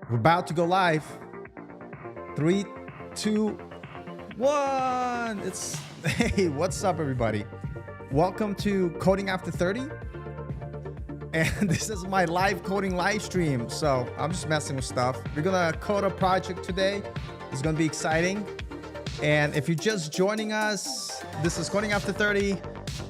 We're about to go live. 3, 2, 1. Hey, what's up, everybody? Welcome to Coding After 30. And this is my live coding live stream. So I'm just messing with stuff. We're gonna code a project today. It's gonna be exciting. And if you're just joining us, this is Coding After 30.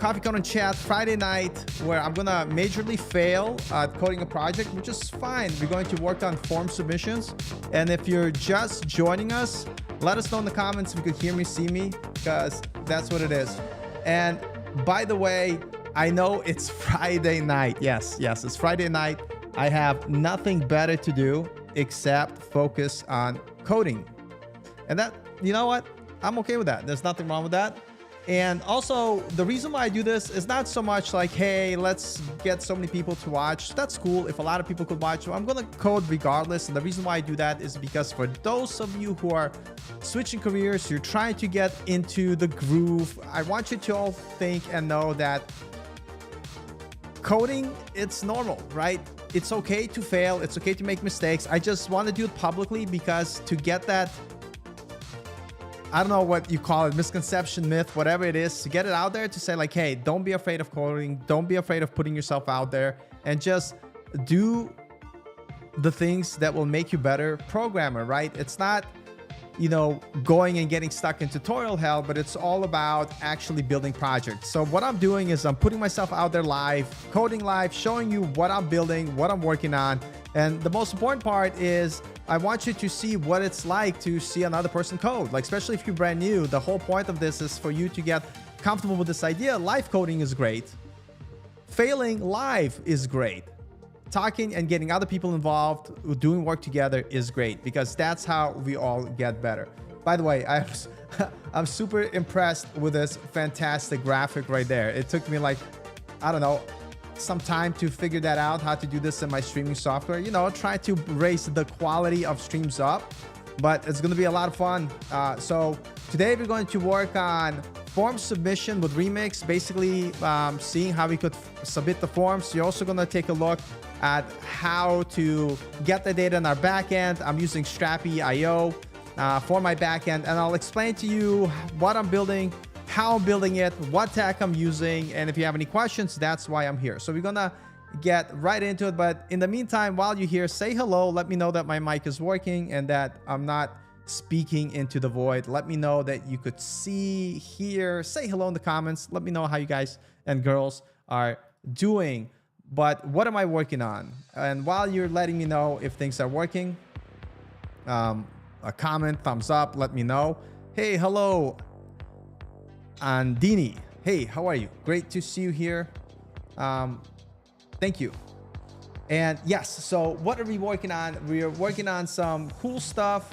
Coffee Code and Chat Friday night, where I'm gonna majorly fail at coding a project, which is fine. We're going to work on form submissions. And if you're just joining us, let us know in the comments if you could hear me, see me, because that's what it is. And by the way, I know it's Friday night. Yes, it's Friday night. I have nothing better to do except focus on coding. And that, you know what? I'm okay with that. There's nothing wrong with that. And also, the reason why I do this is not so much like, hey, let's get so many people to watch. That's cool if a lot of people could watch. I'm going to code regardless. And the reason why I do that is because for those of you who are switching careers, you're trying to get into the groove, I want you to all think and know that coding, it's normal, right? It's okay to fail. It's okay to make mistakes. I just want to do it publicly because to get that, I don't know what you call it, misconception, myth, whatever it is, to get it out there, to say like, hey, don't be afraid of coding. Don't be afraid of putting yourself out there, and just do the things that will make you better programmer, right? It's not, you know, going and getting stuck in tutorial hell, but it's all about actually building projects. So what I'm doing is I'm putting myself out there live, coding live, showing you what I'm building, what I'm working on. And the most important part is I want you to see what it's like to see another person code. Like, especially if you're brand new, the whole point of this is for you to get comfortable with this idea. Live coding is great. Failing live is great. Talking and getting other people involved, doing work together is great, because that's how we all get better. By the way, I'm super impressed with this fantastic graphic right there. It took me like, I don't know, some time to figure that out, how to do this in my streaming software. You know, try to raise the quality of streams up, but it's going to be a lot of fun. So today we're going to work on form submission with Remix, basically seeing how we could submit the forms. You're also going to take a look at how to get the data in our backend. I'm using Strapi IO for my backend, and I'll explain to you what I'm building, how I'm building it, what tech I'm using, and if you have any questions, that's why I'm here. So we're gonna get right into it, but in the meantime, while you're here, say hello. Let me know that my mic is working and that I'm not speaking into the void. Let me know that you could see, hear. Say hello in the comments. Let me know how you guys and girls are doing. But what am I working on? And while you're letting me know if things are working, a comment, thumbs up, let me know. Hey, hello, Andini. Hey, how are you? Great to see you here. Thank you. And yes, so what are we working on? We are working on some cool stuff.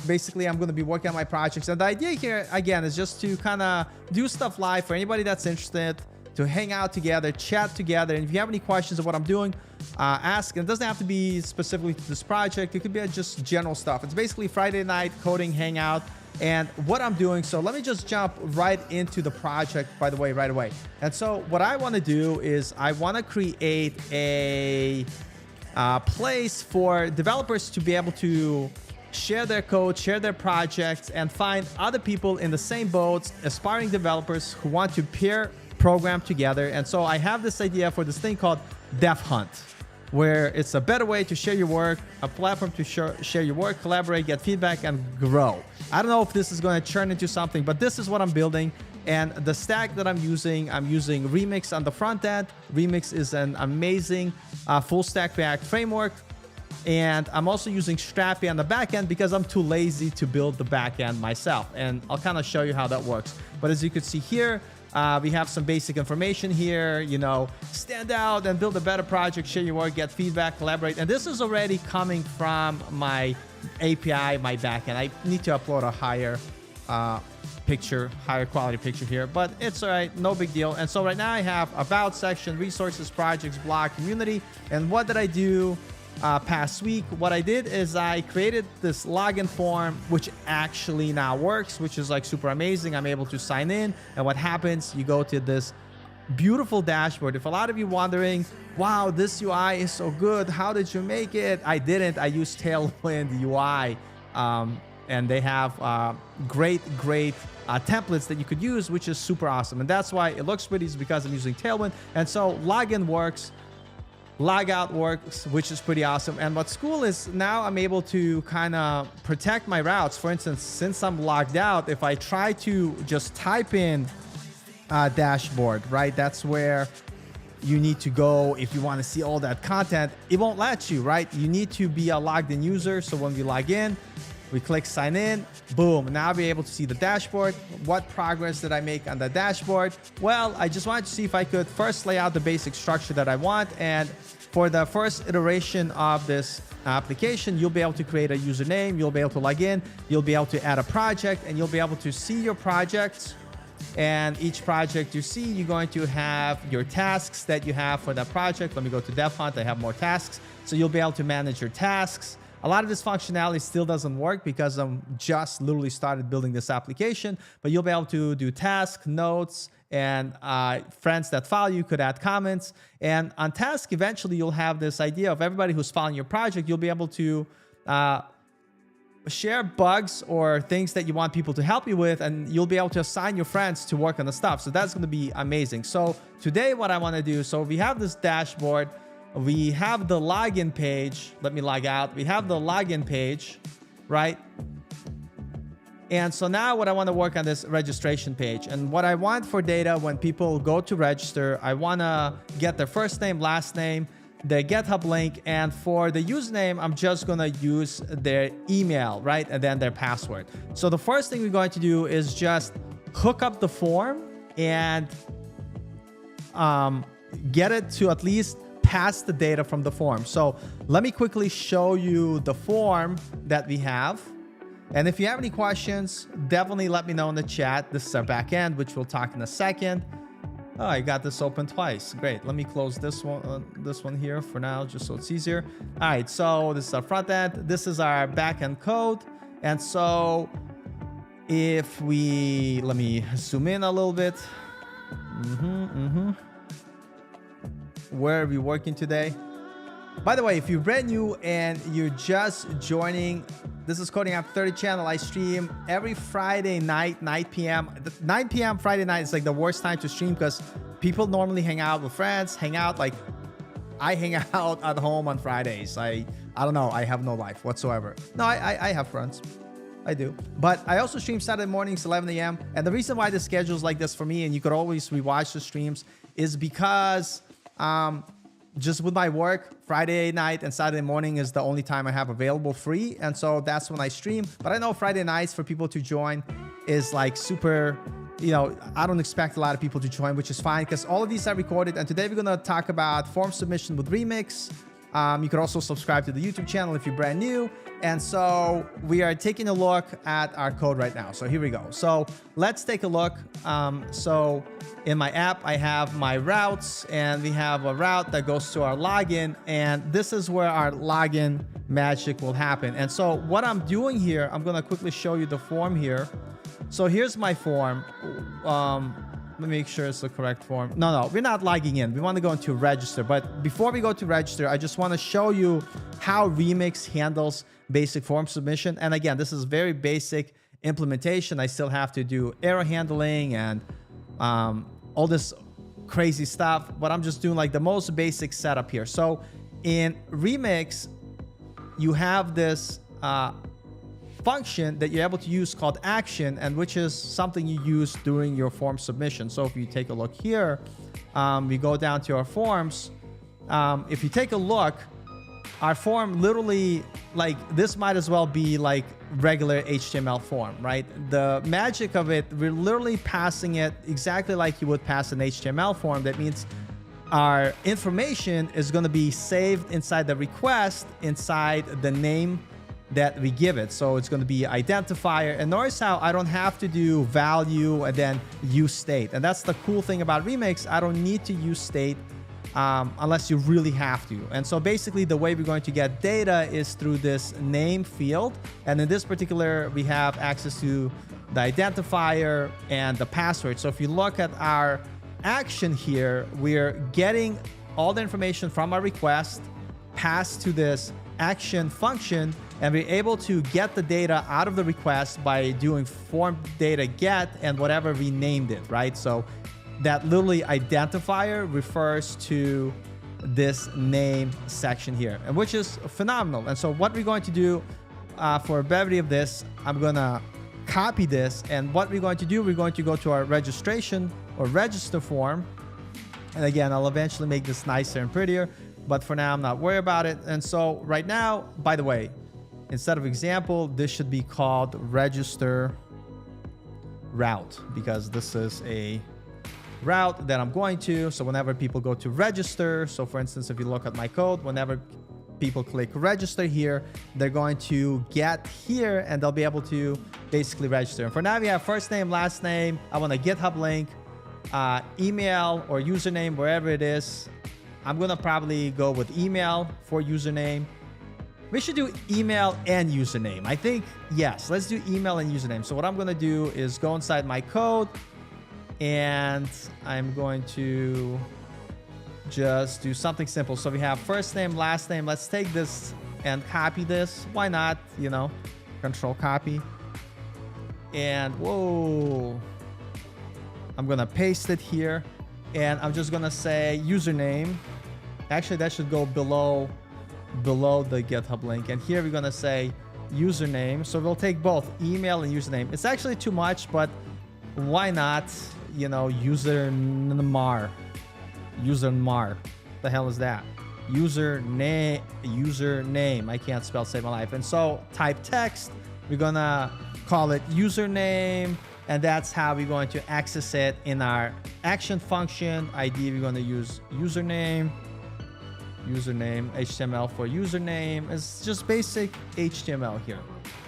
Basically, I'm going to be working on my projects. And the idea here, again, is just to kind of do stuff live for anybody that's interested, to hang out together, chat together. And if you have any questions of what I'm doing, ask. And it doesn't have to be specifically to this project. It could be just general stuff. It's basically Friday night coding hangout and what I'm doing. So let me just jump right into the project, by the way, right away. And so what I want to do is I want to create a place for developers to be able to share their code, share their projects, and find other people in the same boats, aspiring developers who want to peer program together. And so I have this idea for this thing called Dev Hunt, where it's a better way to share your work, a platform to share your work, collaborate, get feedback, and grow. I don't know if this is going to turn into something, but this is what I'm building. And the stack that I'm using Remix on the front end. Remix is an amazing full stack React framework. And I'm also using Strapi on the back end because I'm too lazy to build the back end myself. And I'll kind of show you how that works. But as you can see here, we have some basic information here, you know, stand out and build a better project, share your work, get feedback, collaborate. And this is already coming from my API, my backend. I need to upload a higher quality picture here, but it's all right, no big deal. And so right now I have about section, resources, projects, blog, community. And what did I do past week? What I did is I created this login form, which actually now works, which is like super amazing. I'm able to sign in, and what happens, you go to this beautiful dashboard. If a lot of you wondering, wow, this UI is so good, how did you make it? I didn't. I used Tailwind UI, and they have great templates that you could use, which is super awesome. And that's why it looks pretty, is because I'm using Tailwind. And so login works, logout works, which is pretty awesome. And what's cool is now I'm able to kind of protect my routes. For instance, since I'm logged out, if I try to just type in dashboard, right, that's where you need to go if you want to see all that content. It won't let you, right? You need to be a logged in user. So when we log in, we click sign in, boom. Now I'll be able to see the dashboard. What progress did I make on the dashboard? Well, I just wanted to see if I could first lay out the basic structure that I want. And for the first iteration of this application, you'll be able to create a username, you'll be able to log in, you'll be able to add a project, and you'll be able to see your projects. And each project you see, you're going to have your tasks that you have for that project. Let me go to Dev Hunt. I have more tasks. So you'll be able to manage your tasks. A lot of this functionality still doesn't work because I'm just literally started building this application, but you'll be able to do task notes, and friends that follow you could add comments. And on task, eventually you'll have this idea of everybody who's following your project. You'll be able to share bugs or things that you want people to help you with, and you'll be able to assign your friends to work on the stuff. So that's going to be amazing. So today what I want to do, so we have this dashboard, we have the login page. Let me log out. We have the login page, right? And so now what I want to work on this registration page. And what I want for data when people go to register, I want to get their first name, last name, their GitHub link, and for the username, I'm just going to use their email, right? And then their password. So the first thing we're going to do is just hook up the form and get it to at least pass the data from the form. So let me quickly show you the form that we have. And if you have any questions, definitely let me know in the chat. This is our back end, which we'll talk in a second. Oh, I got this open twice. Great. Let me close this one here for now, just so it's easier. All right, so this is our front end. This is our back end code. And so if we, let me zoom in a little bit. Where are we working today? By the way, if you're brand new and you're just joining, this is Coding App 30 channel. I stream every Friday night, 9 p.m. 9 p.m. Friday night is like the worst time to stream because people normally hang out with friends, hang out. Like I hang out at home on Fridays. I don't know. I have no life whatsoever. No, I have friends. I do. But I also stream Saturday mornings, 11 a.m. And the reason why the schedule is like this for me, and you could always rewatch the streams, is because just with my work, Friday night and Saturday morning is the only time I have available free. And so that's when I stream. But I know Friday nights for people to join is like super, you know, I don't expect a lot of people to join, which is fine because all of these are recorded. And today we're going to talk about form submission with Remix. You could also subscribe to the YouTube channel if you're brand new. And so we are taking a look at our code right now. So here we go. So let's take a look. So in my app, I have my routes, and we have a route that goes to our login. And this is where our login magic will happen. And so what I'm doing here, I'm going to quickly show you the form here. So here's my form. Let me make sure it's the correct form. No, we're not logging in. We want to go into register. But before we go to register, I just want to show you how Remix handles basic form submission. And again, this is very basic implementation. I still have to do error handling and all this crazy stuff, but I'm just doing like the most basic setup here. So in Remix, you have this function that you're able to use called action, and which is something you use during your form submission. So if you take a look here, we go down to our forms. If you take a look, our form literally, like, this might as well be like regular HTML form, right? The magic of it, we're literally passing it exactly like you would pass an HTML form. That means our information is going to be saved inside the request, inside the name that we give it. So it's going to be identifier. And notice how I don't have to do value and then use state. And that's the cool thing about Remix. I don't need to use state unless you really have to. And so basically the way we're going to get data is through this name field. And in this particular, we have access to the identifier and the password. So if you look at our action here, we're getting all the information from our request passed to this action function, and we're able to get the data out of the request by doing form data get and whatever we named it, right? So that literally identifier refers to this name section here, and which is phenomenal. And so what we're going to do for brevity of this, I'm gonna copy this, and what we're going to do, we're going to go to our registration or register form. And again, I'll eventually make this nicer and prettier, but for now I'm not worried about it. And so right now, by the way, instead of example, this should be called register route, because this is a route that I'm going to. So whenever people go to register, so for instance, if you look at my code, whenever people click register here, they're going to get here and they'll be able to basically register. And for now, we have first name, last name. I want a GitHub link, email or username, wherever it is. I'm gonna probably go with email for username. We should do email and username. I think, yes, let's do email and username. So what I'm gonna do is go inside my code, and I'm going to just do something simple. So we have first name, last name. Let's take this and copy this. Why not? You know, control copy. And whoa, I'm gonna paste it here, and I'm just gonna say username. Actually, that should go below the GitHub link. And here we're gonna say username. So we'll take both email and username. It's actually too much, but why not? You know, username. The hell is that? Username. I can't spell, save my life. And so type text, we're gonna call it username, and that's how we're going to access it in our action function. ID, we're gonna use username, HTML for username. It's just basic HTML here,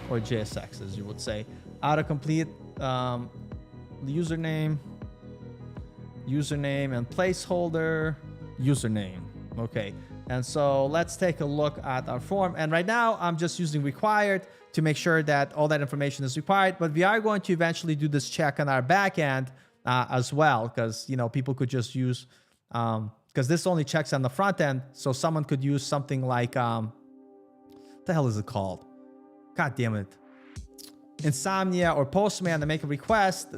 or JSX as you would say. Autocomplete, username and placeholder username. Okay, and so let's take a look at our form. And right now I'm just using required to make sure that all that information is required, but we are going to eventually do this check on our backend as well, because you know, people could just use because this only checks on the front end, so someone could use something like what the hell is it called? God damn it. Insomnia or Postman to make a request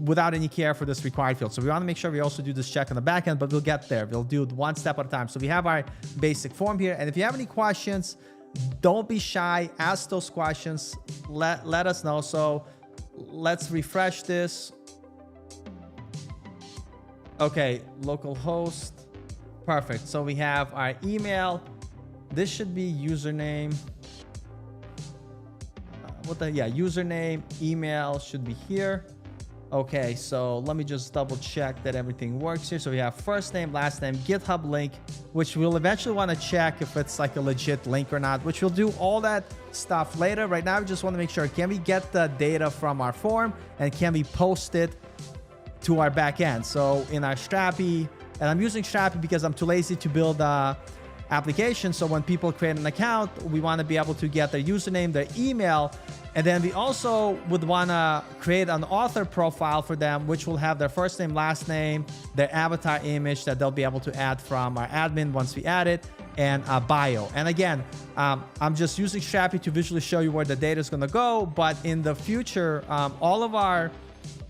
without any care for this required field. So we want to make sure we also do this check on the back end, but we'll get there. We'll do it one step at a time. So we have our basic form here. And if you have any questions, don't be shy. Ask those questions. Let us know. So let's refresh this. Okay, localhost. Perfect. So we have our email. This should be username. Username, email should be here. Okay, so let me just double check that everything works here. So we have first name, last name, GitHub link, which we'll eventually want to check if it's like a legit link or not, which we'll do all that stuff later. Right now, we just want to make sure, can we get the data from our form and can we post it to our backend? So in our Strapi, and I'm using Strapi because I'm too lazy to build application. So when people create an account, we want to be able to get their username, their email, and then we also would want to create an author profile for them, which will have their first name, last name, their avatar image that they'll be able to add from our admin once we add it, and a bio. And again, I'm just using Strapi to visually show you where the data is going to go, but in the future, all of our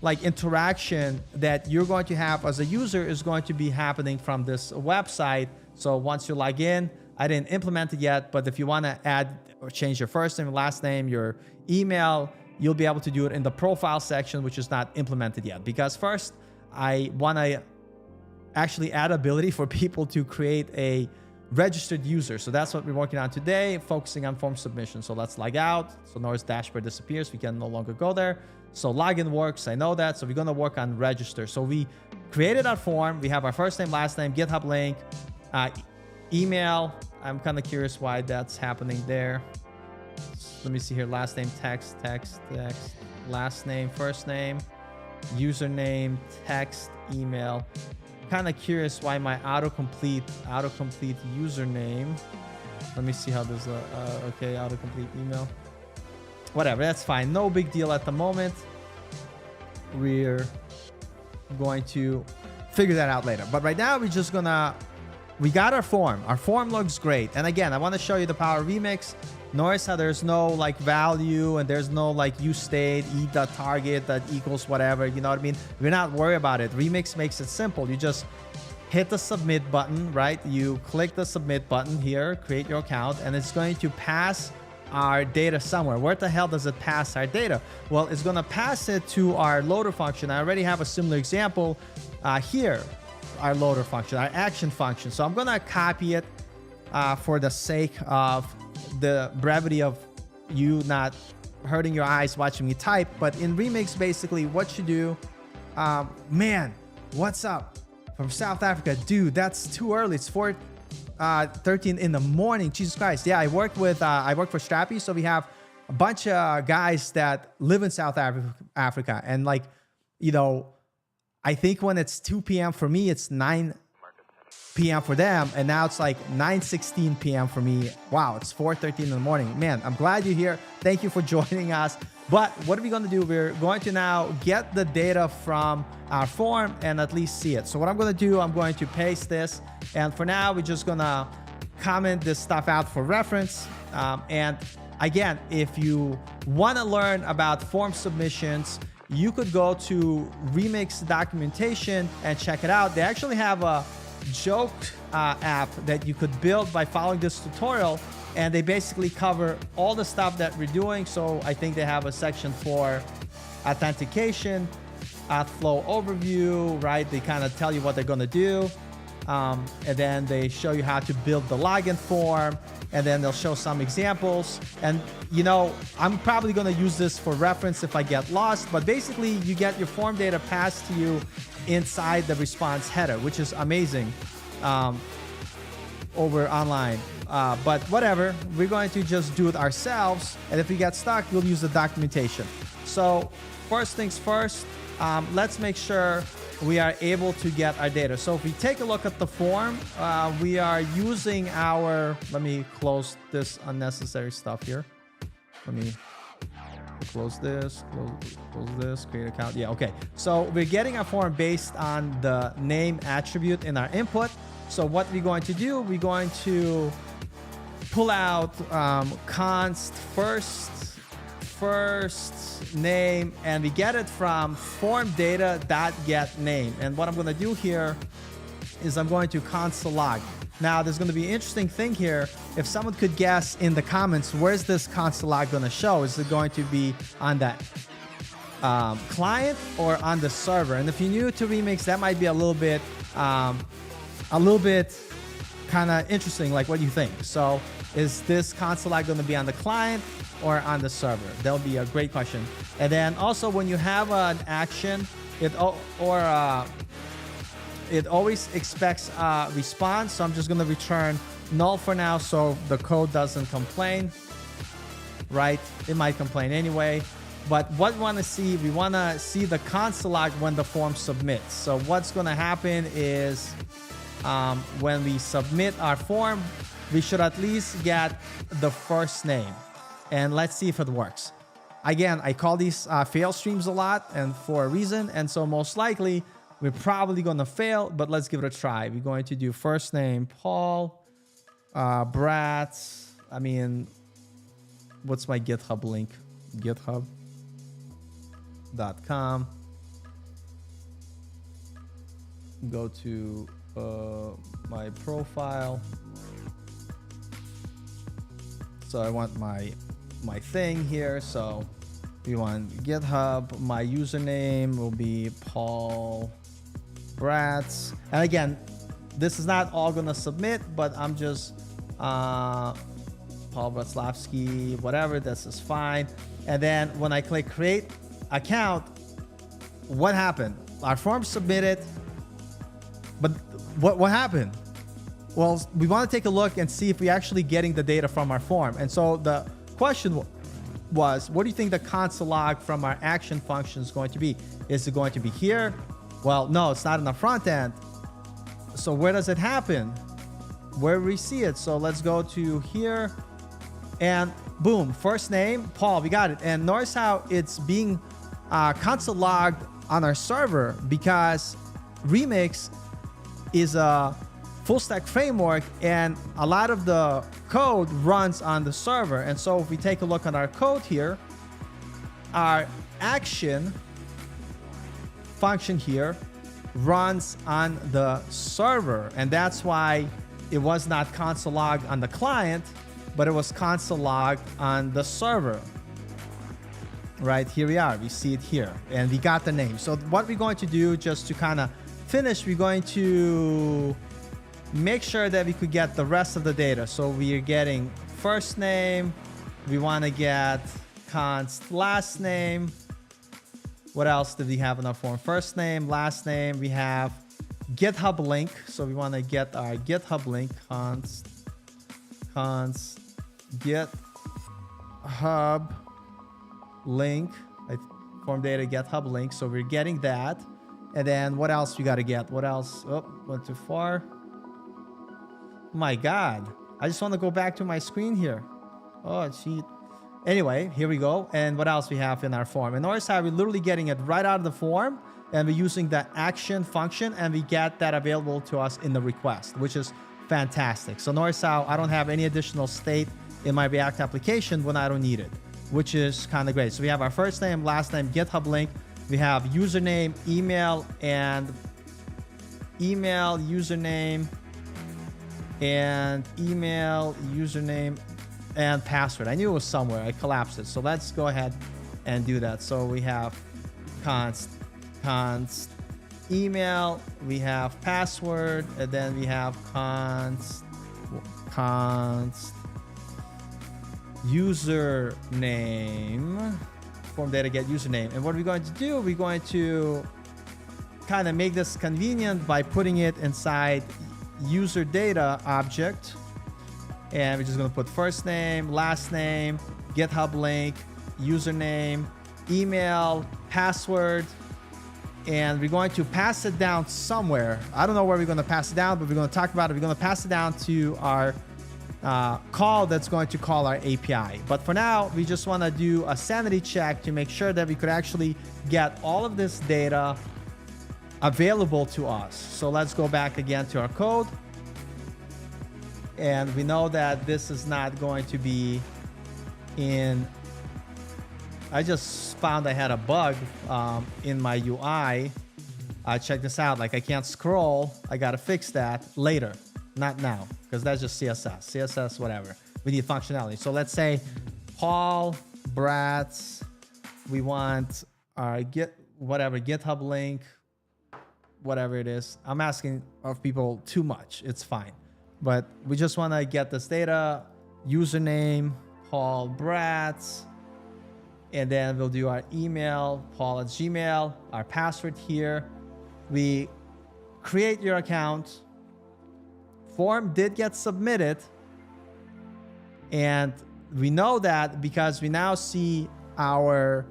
like interaction that you're going to have as a user is going to be happening from this website. So once you log in, I didn't implement it yet, but if you want to add or change your first name, last name, your email, you'll be able to do it in the profile section, which is not implemented yet. Because first, I want to actually add ability for people to create a registered user. So that's what we're working on today, focusing on form submission. So let's log out. So Nora's dashboard disappears. We can no longer go there. So login works. I know that. So we're going to work on register. So we created our form. We have our first name, last name, GitHub link, email. I'm kind of curious why that's happening there. Let me see here. Last name, text, last name, first name, username, text, email. Kind of curious why my autocomplete username. Let me see how this okay, autocomplete email. Whatever, that's fine. No big deal at the moment. We're going to figure that out later. But right now we're just gonna, we got our form. Our form looks great. And again, I want to show you the power of Remix. Notice how there's no like value and there's no like useState, e.target that equals whatever. You know what I mean? We're not worried about it. Remix makes it simple. You just hit the submit button, right? You click the submit button here, create your account, and it's going to pass our data somewhere. Where the hell does it pass our data? Well, it's going to pass it to our loader function. I already have a similar example here, our loader function, our action function. So I'm going to copy it for the sake of the brevity of you not hurting your eyes watching me type. But in Remix, basically what you do, man, what's up from South Africa? Dude, that's too early. It's 4:13 in the morning. Jesus Christ. Yeah, I work for Strapi, so we have a bunch of guys that live in South Africa, and like, you know, I think when it's 2 p.m. for me, it's 9 p.m. for them, and now it's like 9:16 p.m. for me. Wow, it's 4:13 in the morning. Man, I'm glad you're here. Thank you for joining us. But what are we going to do? We're going to now get the data from our form and at least see it. So what I'm going to do, I'm going to paste this, and for now we're just going to comment this stuff out for reference. And again, if you want to learn about form submissions, you could go to Remix documentation and check it out. They actually have a joke app that you could build by following this tutorial, and they basically cover all the stuff that we're doing. So I think they have a section for authentication, flow overview, right? They kind of tell you what they're going to do, and then they show you how to build the login form, and then they'll show some examples. And you know, I'm probably going to use this for reference if I get lost, but basically you get your form data passed to you inside the response header, which is amazing over online. But whatever, we're going to just do it ourselves, and if we get stuck, we'll use the documentation. So first things first, let's make sure we are able to get our data. So if we take a look at the form, we are using our, let me close this unnecessary stuff here. Let me close this, close this, create account. Yeah, okay. So we're getting our form based on the name attribute in our input. So what we're going to do, we're going to pull out const first name, and we get it from form data.get name. And what I'm going to do here is I'm going to console log. Now there's going to be an interesting thing here. If someone could guess in the comments, where's this console log going to show? Is it going to be on that client or on the server? And if you're new to Remix, that might be a little bit kind of interesting. Like, what do you think? So is this console log going to be on the client or on the server? That'll be a great question. And then also, when you have an action, it always expects a response. So I'm just going to return null for now, so the code doesn't complain, right? It might complain anyway. But what we want to see, we want to see the console log when the form submits. So what's going to happen is when we submit our form, we should at least get the first name. And let's see if it works. Again, I call these fail streams a lot, and for a reason. And so most likely, we're probably going to fail, but let's give it a try. We're going to do first name, Paul, Bratz. I mean, what's my GitHub link? GitHub.com. Go to my profile. So I want my thing here. So we want GitHub. My username will be Paul Bratz. And again, this is not all gonna submit, but I'm just Paul Bratzlavsky, whatever. This is fine. And then when I click create account, what happened? Our form submitted, but what happened? Well, we want to take a look and see if we're actually getting the data from our form. And so the question was, what do you think the console log from our action function is going to be? Is it going to be here? Well, no, it's not in the front end. So where does it happen? Where we see it? So let's go to here, and boom, first name, Paul, we got it. And notice how it's being console logged on our server, because Remix is a full stack framework, and a lot of the code runs on the server. And so if we take a look at our code here, our action function here runs on the server, and that's why it was not console logged on the client, but it was console logged on the server. Right, here we are, we see it here, and we got the name. So what we're going to do, just to kind of finish, we're going to make sure that we could get the rest of the data. So we are getting first name, we want to get const last name. What else did we have in our form? First name, last name. We have GitHub link. So we want to get our GitHub link, const GitHub link, form data GitHub link. So we're getting that. And then what else we got to get? What else? Oh, went too far. My God, I just want to go back to my screen here. Oh, cheat. Anyway, here we go. And what else we have in our form? And notice how we're literally getting it right out of the form, and we're using the action function, and we get that available to us in the request, which is fantastic. So notice how I don't have any additional state in my React application when I don't need it, which is kind of great. So we have our first name, last name, GitHub link. We have username, email, and email, username, and email, username, and password. I knew it was somewhere. I collapsed it. So let's go ahead and do that. So we have const email, we have password, and then we have const username, form data get username. And what we're going to do, we're going to kind of make this convenient by putting it inside user data object. And we're just going to put first name, last name, GitHub link, username, email, password, and we're going to pass it down somewhere. I don't know where we're going to pass it down, but we're going to talk about it. We're going to pass it down to our call that's going to call our API. But for now, we just want to do a sanity check to make sure that we could actually get all of this data available to us. So let's go back again to our code. And we know that this is not going to be in... I just found I had a bug in my UI. Check this out. Like, I can't scroll. I got to fix that later, not now, because that's just CSS. CSS, whatever. We need functionality. So let's say Paul Bratz. We want our GitHub link, whatever it is. I'm asking of people too much. It's fine. But we just want to get this data, username, Paul Bratz, and then we'll do our email, paul@gmail, our password here. We create your account. Form did get submitted. And we know that because we now see our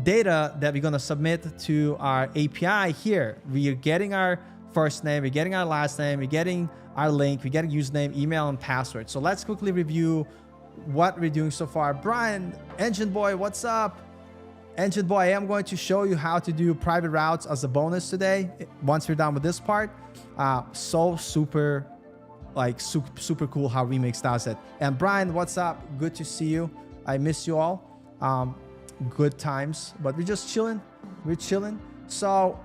data that we're going to submit to our API here. We are getting our first name, we're getting our last name, we're getting our link, we get a username, email, and password. So let's quickly review what we're doing so far. Brian, Engine Boy, what's up? Engine Boy, I am going to show you how to do private routes as a bonus today. Once we're done with this part, super cool how Remix does it. And Brian, what's up? Good to see you. I miss you all. Good times, but we're just chilling. We're chilling. So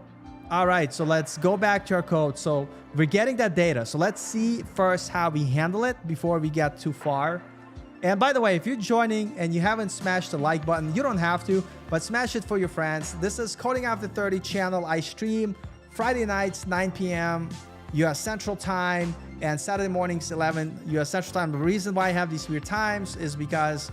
all right, so let's go back to our code. So we're getting that data. So let's see first how we handle it before we get too far. And by the way, if you're joining and you haven't smashed the like button, you don't have to, but smash it for your friends. This is Coding After 30 channel. I stream Friday nights, 9 p.m. US Central Time, and Saturday mornings, 11 US Central Time. The reason why I have these weird times is because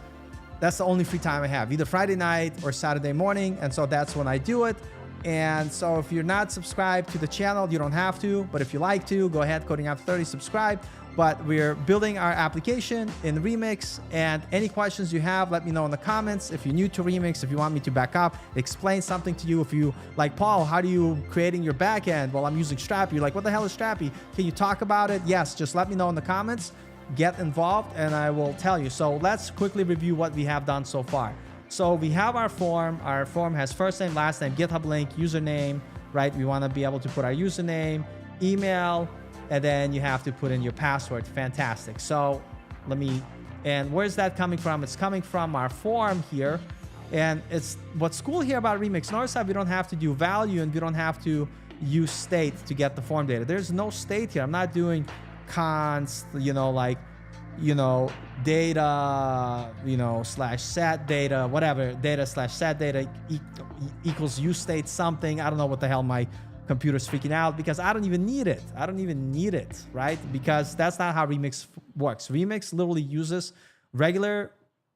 that's the only free time I have, either Friday night or Saturday morning. And so that's when I do it. And so if you're not subscribed to the channel, you don't have to, but if you like to, go ahead, Coding After 30, subscribe. But we're building our application in Remix, and any questions you have, let me know in the comments. If you're new to Remix, if you want me to back up, explain something to you. If you like, Paul, how do you creating your backend? Well, I'm using Strapi. You're like, what the hell is Strapi? Can you talk about it? Yes, just let me know in the comments. Get involved, and I will tell you. So let's quickly review what we have done so far. So we have our form. Our form has first name, last name, GitHub link, username, right? We want to be able to put our username, email, and then you have to put in your password. Fantastic. So and where's that coming from? It's coming from our form here. And it's what's cool here about Remix. Notice how we don't have to do value and we don't have to use state to get the form data. There's no state here. I'm not doing const, data, slash set data, whatever, data slash set data equals use state something. I don't know what the hell my computer's freaking out because I don't even need it. I don't even need it, right? Because that's not how Remix works. Remix literally uses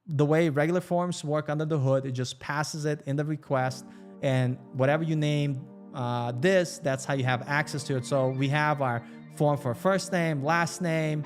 the way regular forms work under the hood. It just passes it in the request, and whatever you name that's how you have access to it. So we have our form for first name, last name,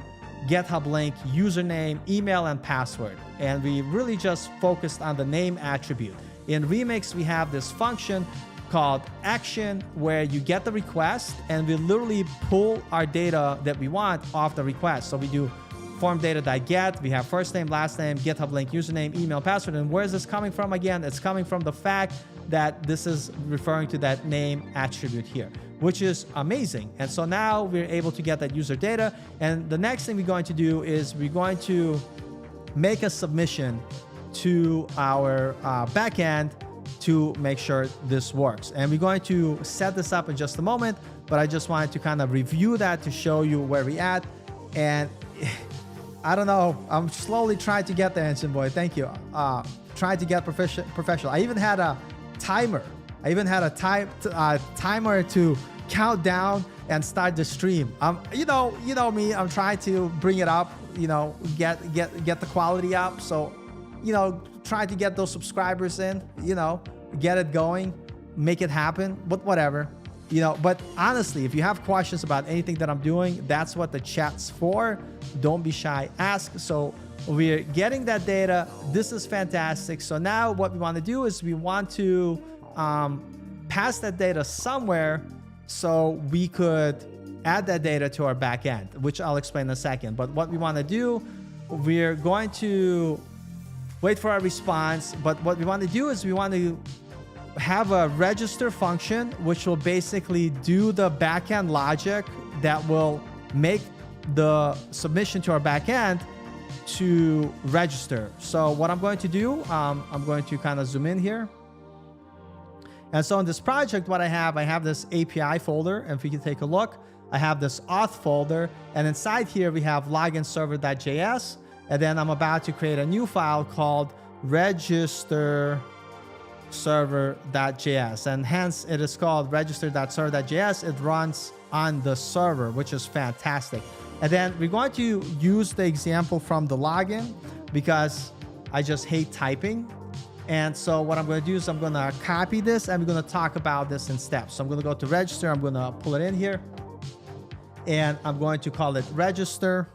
GitHub link, username, email, and password. And we really just focused on the name attribute. In Remix, we have this function called action where you get the request and we literally pull our data that we want off the request. So we do form data.get, we have first name, last name, GitHub link, username, email, password. And where is this coming from? Again, it's coming from the fact that this is referring to that name attribute here, which is amazing. And so now we're able to get that user data. And the next thing we're going to do is we're going to make a submission to our backend to make sure this works. And we're going to set this up in just a moment, but I just wanted to kind of review that to show you where we're at. And I don't know, I'm slowly trying to get there, Ancient Boy. Thank you. Trying to get professional. I even had a timer. I even had a timer to count down and start the stream. You know me. I'm trying to bring it up. Get the quality up. So, try to get those subscribers in. Get it going, make it happen. But whatever. But honestly, if you have questions about anything that I'm doing, that's what the chat's for. Don't be shy, ask. So we're getting that data. This is fantastic. So now what we want to do is we want to pass that data somewhere so we could add that data to our backend, which I'll explain in a second. But what we want to do, we're going to wait for our response. But what we want to do is we want to have a register function, which will basically do the backend logic that will make the submission to our backend to register. So what I'm going to do, I'm going to kind of zoom in here. And so in this project, what I have this API folder. And if we can take a look, I have this auth folder. And inside here, we have loginserver.js. And then I'm about to create a new file called register.server.js. And hence it is called register.server.js. It runs on the server, which is fantastic. And then we're going to use the example from the login because I just hate typing. And so what I'm going to do is I'm going to copy this and we're going to talk about this in steps. So I'm going to go to register. I'm going to pull it in here and I'm going to call it register.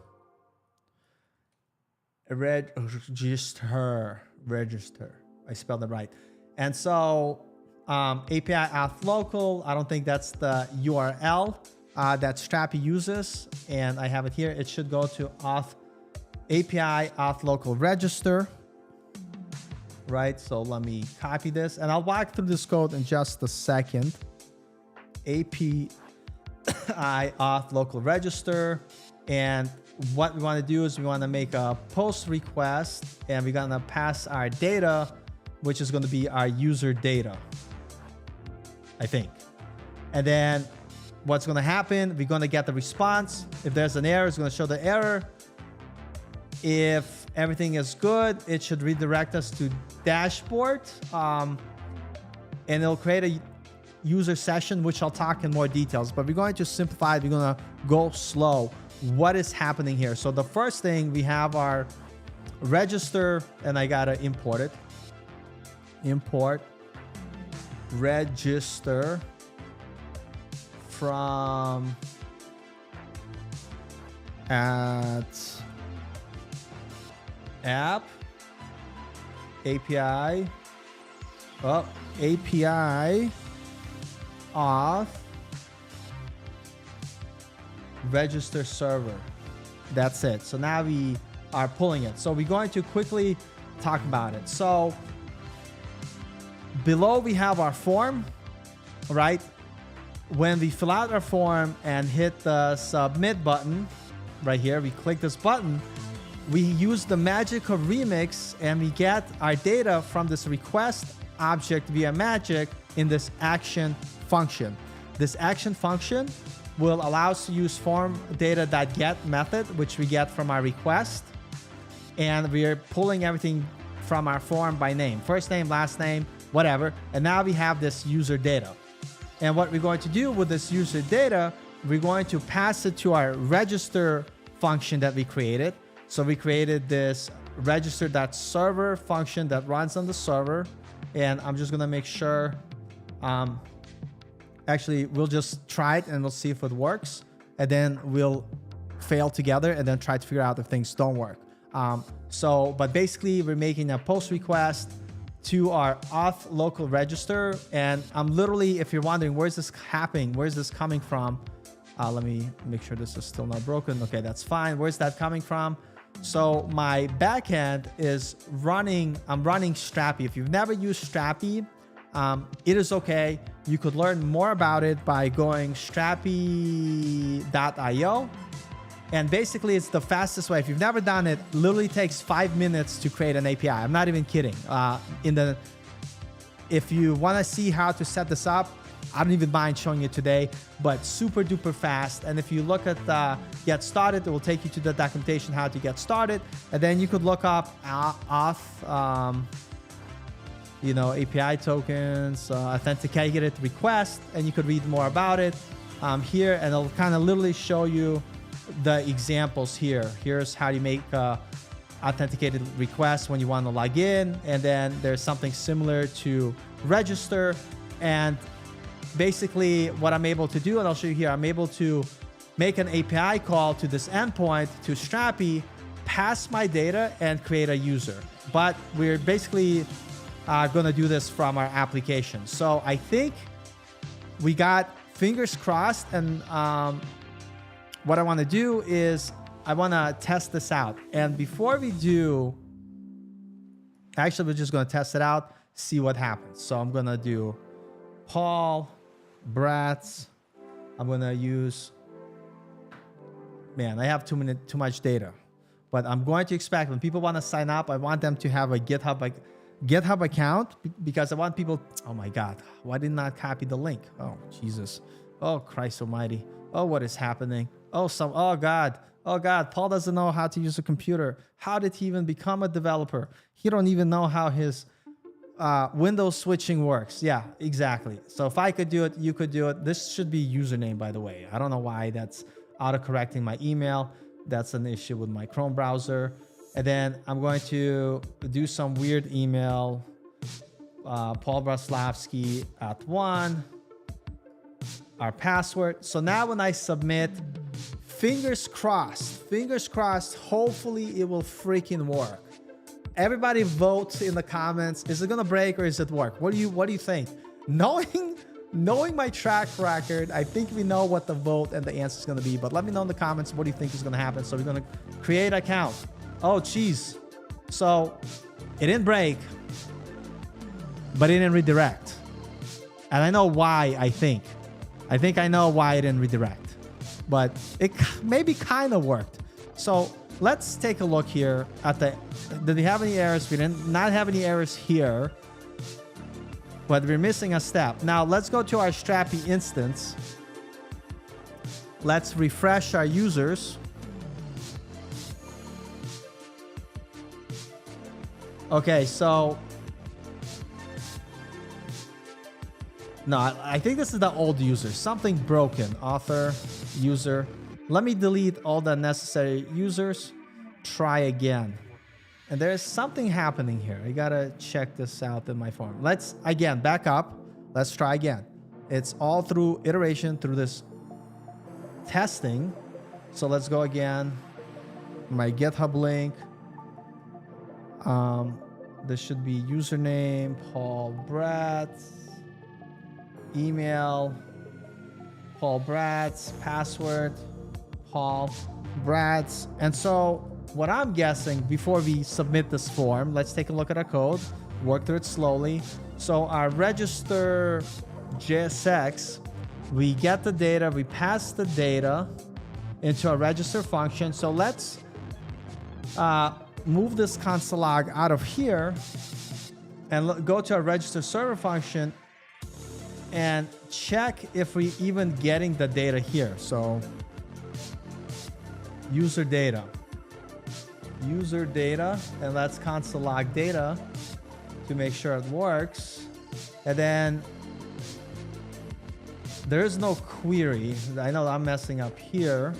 Register. I spelled it right. And so API auth local, I don't think that's the URL that Strapi uses. And I have it here. It should go to auth API auth local register. Right, so let me copy this and I'll walk through this code in just a second. API auth local register. And what we want to do is we want to make a post request and we're going to pass our data, which is going to be our user data, I think. And then what's going to happen, we're going to get the response. If there's an error, it's going to show the error. If everything is good, it should redirect us to dashboard. And it'll create a user session, which I'll talk in more details. But we're going to simplify it. We're going to go slow. What is happening here? So the first thing, we have our register, and I got to import it. Import register from app API API auth register server. That's it. So now we are pulling it. So we're going to quickly talk about it. So below we have our form, right? when we fill out our form and hit the submit button right here, we click this button, we use the magic of Remix and we get our data from this request object via magic in this action function. This action function will allow us to use form data.get method, which we get from our request. And we are pulling everything from our form by name, first name, last name, whatever. And now we have this user data. And what we're going to do with this user data, we're going to pass it to our register function that we created. So we created this register.server function that runs on the server. And I'm just gonna make sure, actually, we'll just try it and we'll see if it works. And then we'll fail together and then try to figure out if things don't work. But basically we're making a post request to our auth local register. And I'm literally, if you're wondering, where's this happening? Where's this coming from? Let me make sure this is still not broken. Okay, that's fine. Where's that coming from? So my backend is running, I'm running Strapi. If you've never used Strapi, it is okay. You could learn more about it by going strapi.io. And basically it's the fastest way. If you've never done it, literally takes 5 minutes to create an API. I'm not even kidding. If you want to see how to set this up, I don't even mind showing you today, but super duper fast. And if you look at get started, it will take you to the documentation how to get started. And then you could look up auth, API tokens, authenticated request, and you could read more about it here. And it'll kind of literally show you the examples here. Here's how you make authenticated requests when you want to log in. And then there's something similar to register. And basically what I'm able to do, and I'll show you here, I'm able to make an API call to this endpoint, to Strapi, pass my data and create a user. But we're basically going to do this from our application. So I think we got fingers crossed. And what I want to do is I want to test this out. And before we do, actually, we're just going to test it out, see what happens. So I'm going to do Paul Bratz. I'm going to use, man, I have too much data. But I'm going to expect when people want to sign up, I want them to have a GitHub account, because I want people, oh my God, why did not copy the link? Oh, Jesus. Oh, Christ almighty. Oh, what is happening? Oh, God, Paul doesn't know how to use a computer. How did he even become a developer? He don't even know how his Windows switching works. Yeah, exactly. So if I could do it, you could do it. This should be username, by the way. I don't know why that's auto-correcting my email. That's an issue with my Chrome browser. And then I'm going to do some weird email. Paul Braslavsky @1. Our password. So now when I submit, fingers crossed, hopefully it will freaking work. Everybody vote in the comments. Is it gonna break or is it work? What do you think? Knowing my track record, I think we know what the vote and the answer is gonna be. But let me know in the comments what do you think is gonna happen. So we're gonna create an account. Oh geez. So it didn't break, but it didn't redirect. And I know why. I think I know why it didn't redirect, but it maybe kind of worked. So let's take a look here at did we have any errors? We did not have any errors here, but we're missing a step. Now let's go to our Strapi instance. Let's refresh our users. Okay, so no, I think this is the old user. Something broken. Author, user. Let me delete all the necessary users. Try again. And there's something happening here. I gotta check this out in my form. Let's, again, back up. Let's try again. It's all through iteration, through this testing. So let's go again. My GitHub link. This should be username, Paul Bratz. Email, Paul Bratz. Password, Paul Bratz. And so what I'm guessing, before we submit this form, let's take a look at our code, work through it slowly. So our register JSX We get the data, we pass the data into a register function. So let's move this console log out of here and go to a register server function and check if we even getting the data here. So user data, and let's console log data to make sure it works. And then there is no query. I know I'm messing up here.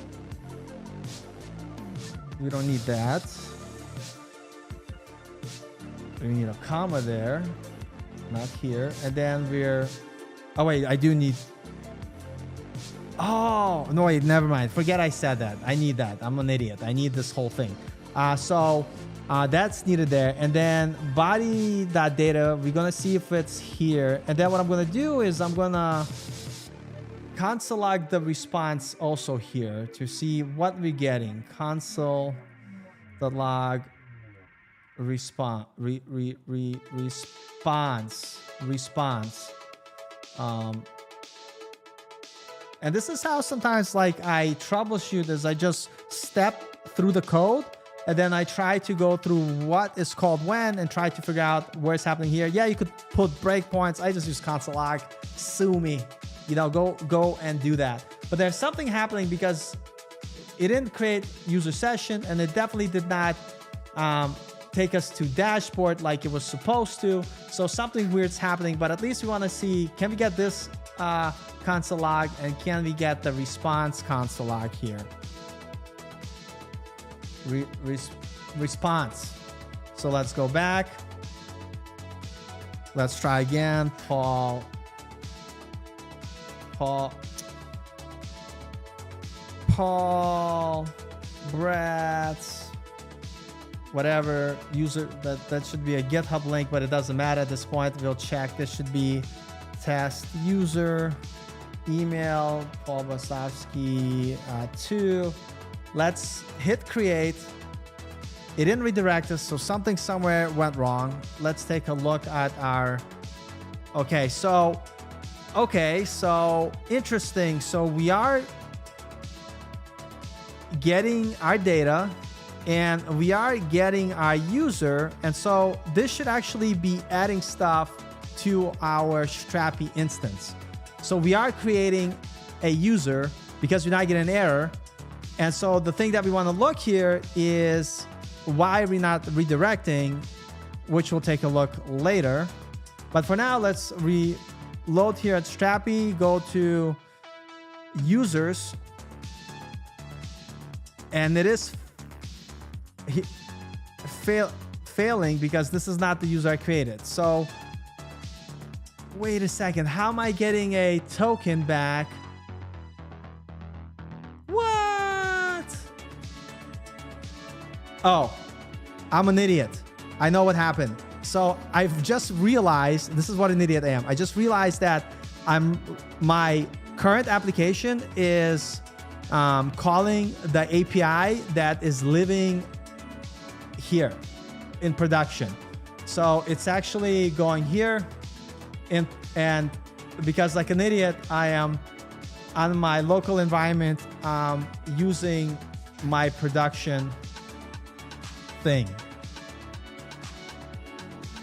We don't need that. We need a comma there, not here. And then we're, oh wait, I do need, oh, no wait, never mind. Forget I said that. I need that. I'm an idiot. I need this whole thing. So that's needed there. And then body.data, we're gonna see if it's here. And then what I'm gonna do is I'm gonna console log the response also here to see what we're getting. Console.log response. And this is how sometimes like I troubleshoot is I just step through the code and then I try to go through what is called when and try to figure out where it's happening here. Yeah, you could put breakpoints. I just use console log, sue me, you know, go and do that. But there's something happening because it didn't create user session and it definitely did not take us to dashboard like it was supposed to. So something weird's happening, but at least we want to see, can we get this console log and can we get the response console log here? Response. So let's go back. Let's try again. Paul Bratz, whatever user, that should be a GitHub link, but it doesn't matter at this point. We'll check. This should be test user email Paul Basovsky 2. Let's hit create. It didn't redirect us, so something somewhere went wrong. Let's take a look at our, okay, so interesting. So we are getting our data and we are getting our user, and so this should actually be adding stuff to our Strapi instance. So we are creating a user because we're not getting an error. And so the thing that we want to look here is why we're not redirecting, which we'll take a look later. But for now, let's reload here at Strapi, go to users, and it is failing because this is not the user I created. So wait a second, how am I getting a token back? What? Oh, I'm an idiot. I know what happened. So I've just realized, this is what an idiot I am. I just realized that my current application is calling the API that is living here in production. So it's actually going here and because like an idiot, I am on my local environment using my production thing.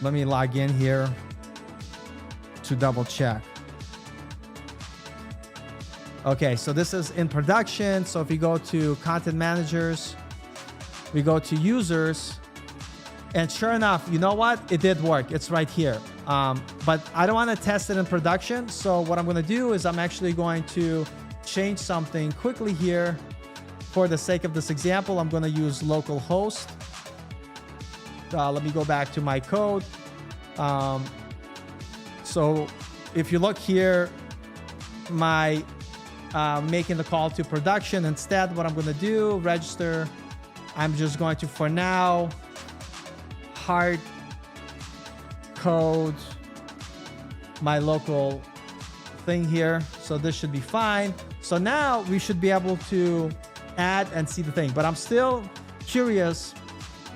Let me log in here to double check. Okay, so this is in production. So if we go to content managers, we go to users, and sure enough, you know what? It did work. It's right here. But I don't want to test it in production. So what I'm going to do is I'm actually going to change something quickly here. For the sake of this example, I'm going to use localhost. Let me go back to my code. So if you look here, my making the call to production. Instead, what I'm going to do, register, I'm just going to, for now, hard code my local thing here. So this should be fine. So now we should be able to add and see the thing. But I'm still curious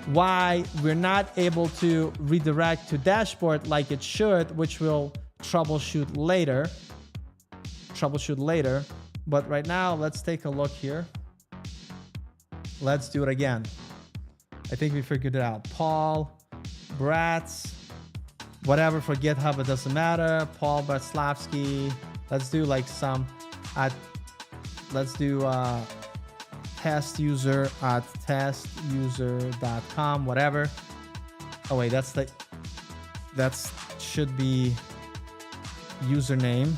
why we're not able to redirect to dashboard like it should, which we'll troubleshoot later. troubleshoot later. But right now, let's take a look here. Let's do it again. I think we figured it out. Paul Bratz, whatever for GitHub, it doesn't matter. Paul Bratslavsky. Let's do like some let's do test user at testuser.com, whatever. Oh wait, that should be username.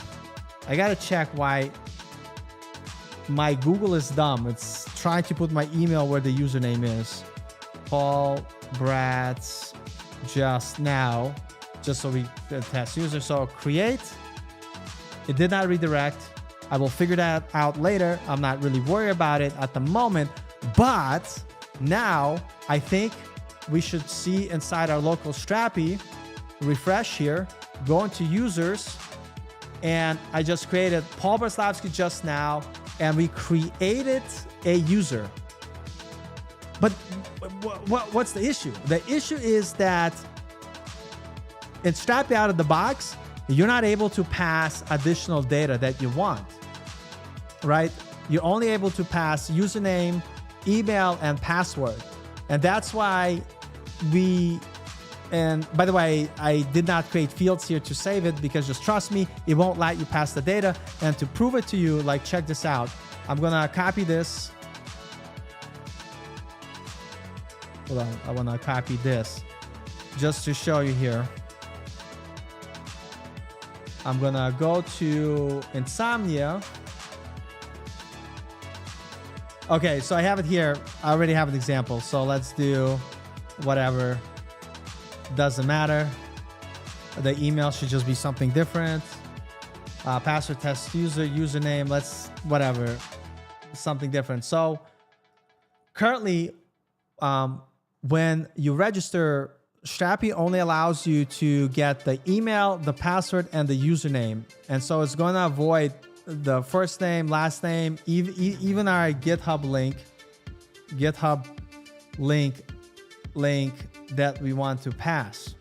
I gotta check why my Google is dumb. It's trying to put my email where the username is. Paul Bratz just now, just so we test user. So create. It did not redirect. I will figure that out later. I'm not really worried about it at the moment, but now I think we should see inside our local Strapi, refresh here, go into users, and I just created Paul Braslavsky just now, and we created a user. But what's the issue? The issue is that in Strapi out of the box, you're not able to pass additional data that you want, right? You're only able to pass username, email, and password. And that's why and by the way, I did not create fields here to save it because just trust me, it won't let you pass the data. And to prove it to you, like check this out. I'm gonna copy this. Hold on, I wanna copy this just to show you here. I'm gonna go to Insomnia. Okay, so I have it here. I already have an example. So let's do whatever. Doesn't matter. The email should just be something different. Password test user, username, let's whatever. Something different. So currently, when you register, Strapi only allows you to get the email, the password, and the username. And so it's going to avoid the first name, last name, even our GitHub link that we want to pass.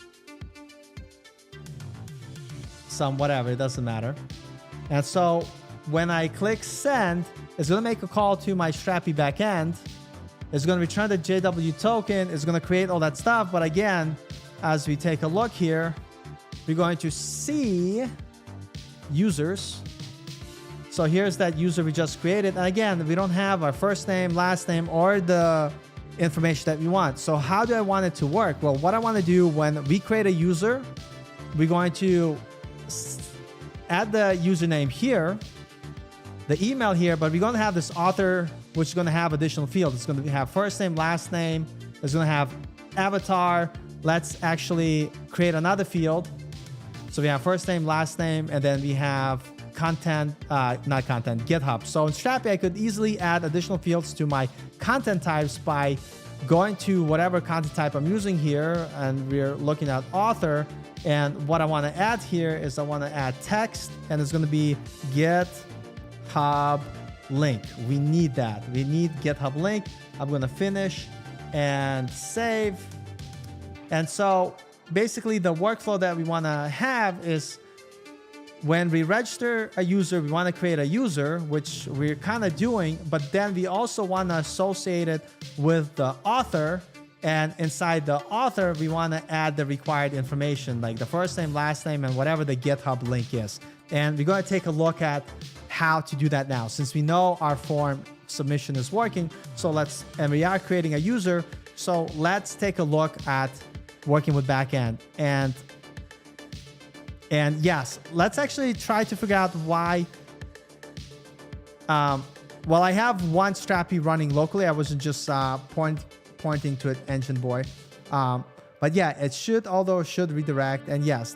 Some whatever, it doesn't matter. And so when I click send, it's going to make a call to my Strapi backend. It's going to return the JW token. It's going to create all that stuff. But again, as we take a look here, we're going to see users. So here's that user we just created. And again, we don't have our first name, last name, or the information that we want. So how do I want it to work? Well, what I want to do when we create a user, we're going to add the username here, the email here, but we're going to have this author, which is going to have additional fields. It's going to have first name, last name. It's going to have avatar. Let's actually create another field. So we have first name, last name, and then we have content, not content, GitHub. So in Strapi, I could easily add additional fields to my content types by going to whatever content type I'm using here, and we're looking at author. And what I want to add here is I want to add text, and it's going to be GitHub link. We need that. We need GitHub link. I'm going to finish and save. And so basically the workflow that we want to have is when we register a user, we want to create a user, which we're kind of doing, but then we also want to associate it with the author. And inside the author, we want to add the required information, like the first name, last name, and whatever the GitHub link is. And we're going to take a look at how to do that now, since we know our form submission is working. So and we are creating a user. So let's take a look at working with backend. And yes, let's actually try to figure out why. Well, I have one Strapi running locally. I wasn't just pointing to it, engine boy. But yeah, it should redirect. And yes,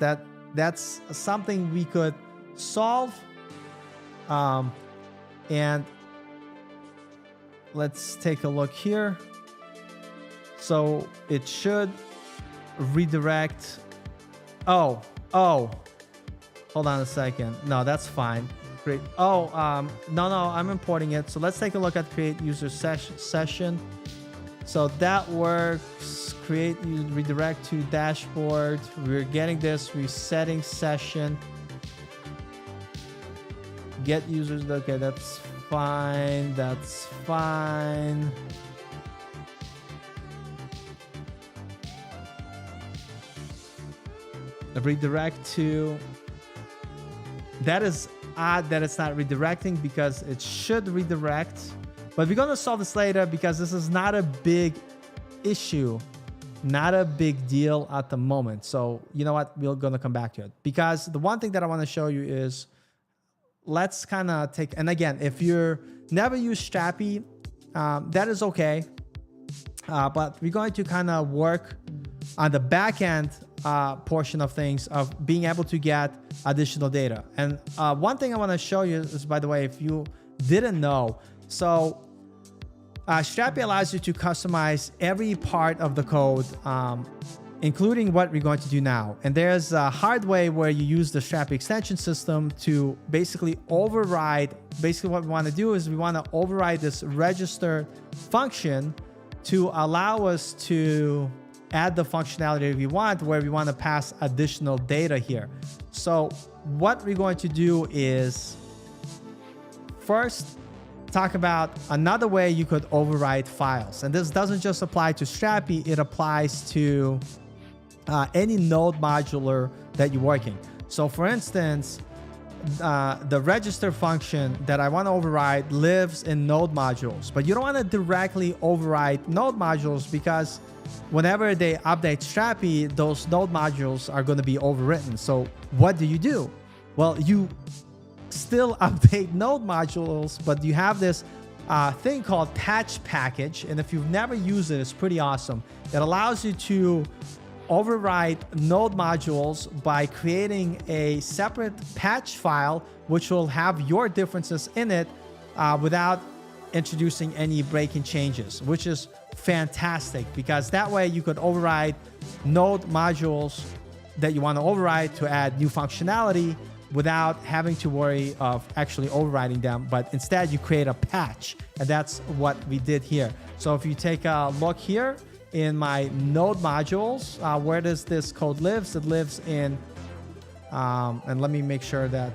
that's something we could solve. And let's take a look here. So it should redirect. Oh, hold on a second. No, that's fine. Great. No, I'm importing it. So let's take a look at create user session. So that works. Create, redirect to dashboard. We're getting this resetting session. get users. Okay, that's fine. That's fine. Redirect to. That is odd that it's not redirecting because it should redirect. But we're going to solve this later because this is not a big issue. Not a big deal at the moment. So you know what? We're going to come back to it. Because the one thing that I want to show you is, let's kind of take, and again, if you're never used Strapi, that is okay. But we're going to kind of work on the back end portion of things, of being able to get additional data. And one thing I want to show you is, by the way, if you didn't know, so Strapi allows you to customize every part of the code, including what we're going to do now. And there's a hard way where you use the Strapi extension system to basically override. Basically what we want to do is we want to override this register function to allow us to add the functionality we want, where we want to pass additional data here. So what we're going to do is first talk about another way you could override files. And this doesn't just apply to Strapi, it applies to any node modular that you're working. So for instance, the register function that I want to override lives in node modules, but you don't want to directly override node modules because whenever they update Strapi, those node modules are going to be overwritten. So what do? Well, you still update node modules, but you have this thing called patch package. And if you've never used it, it's pretty awesome. It allows you to override node modules by creating a separate patch file, which will have your differences in it without introducing any breaking changes, which is fantastic because that way you could override node modules that you want to override to add new functionality without having to worry of actually overriding them, but instead you create a patch, and that's what we did here. So if you take a look here in my node modules, where does this code lives? It lives in, and let me make sure that,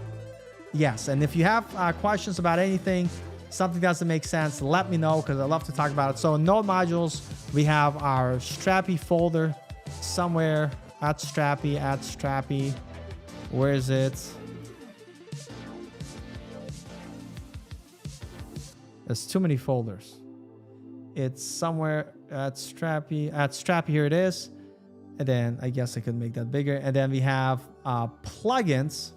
yes. And if you have questions about anything, something doesn't make sense, let me know because I love to talk about it. So in node modules, we have our Strapi folder somewhere at Strapi. Where is it? There's too many folders. It's somewhere at Strapi. Here it is. And then I guess I could make that bigger. And then we have plugins.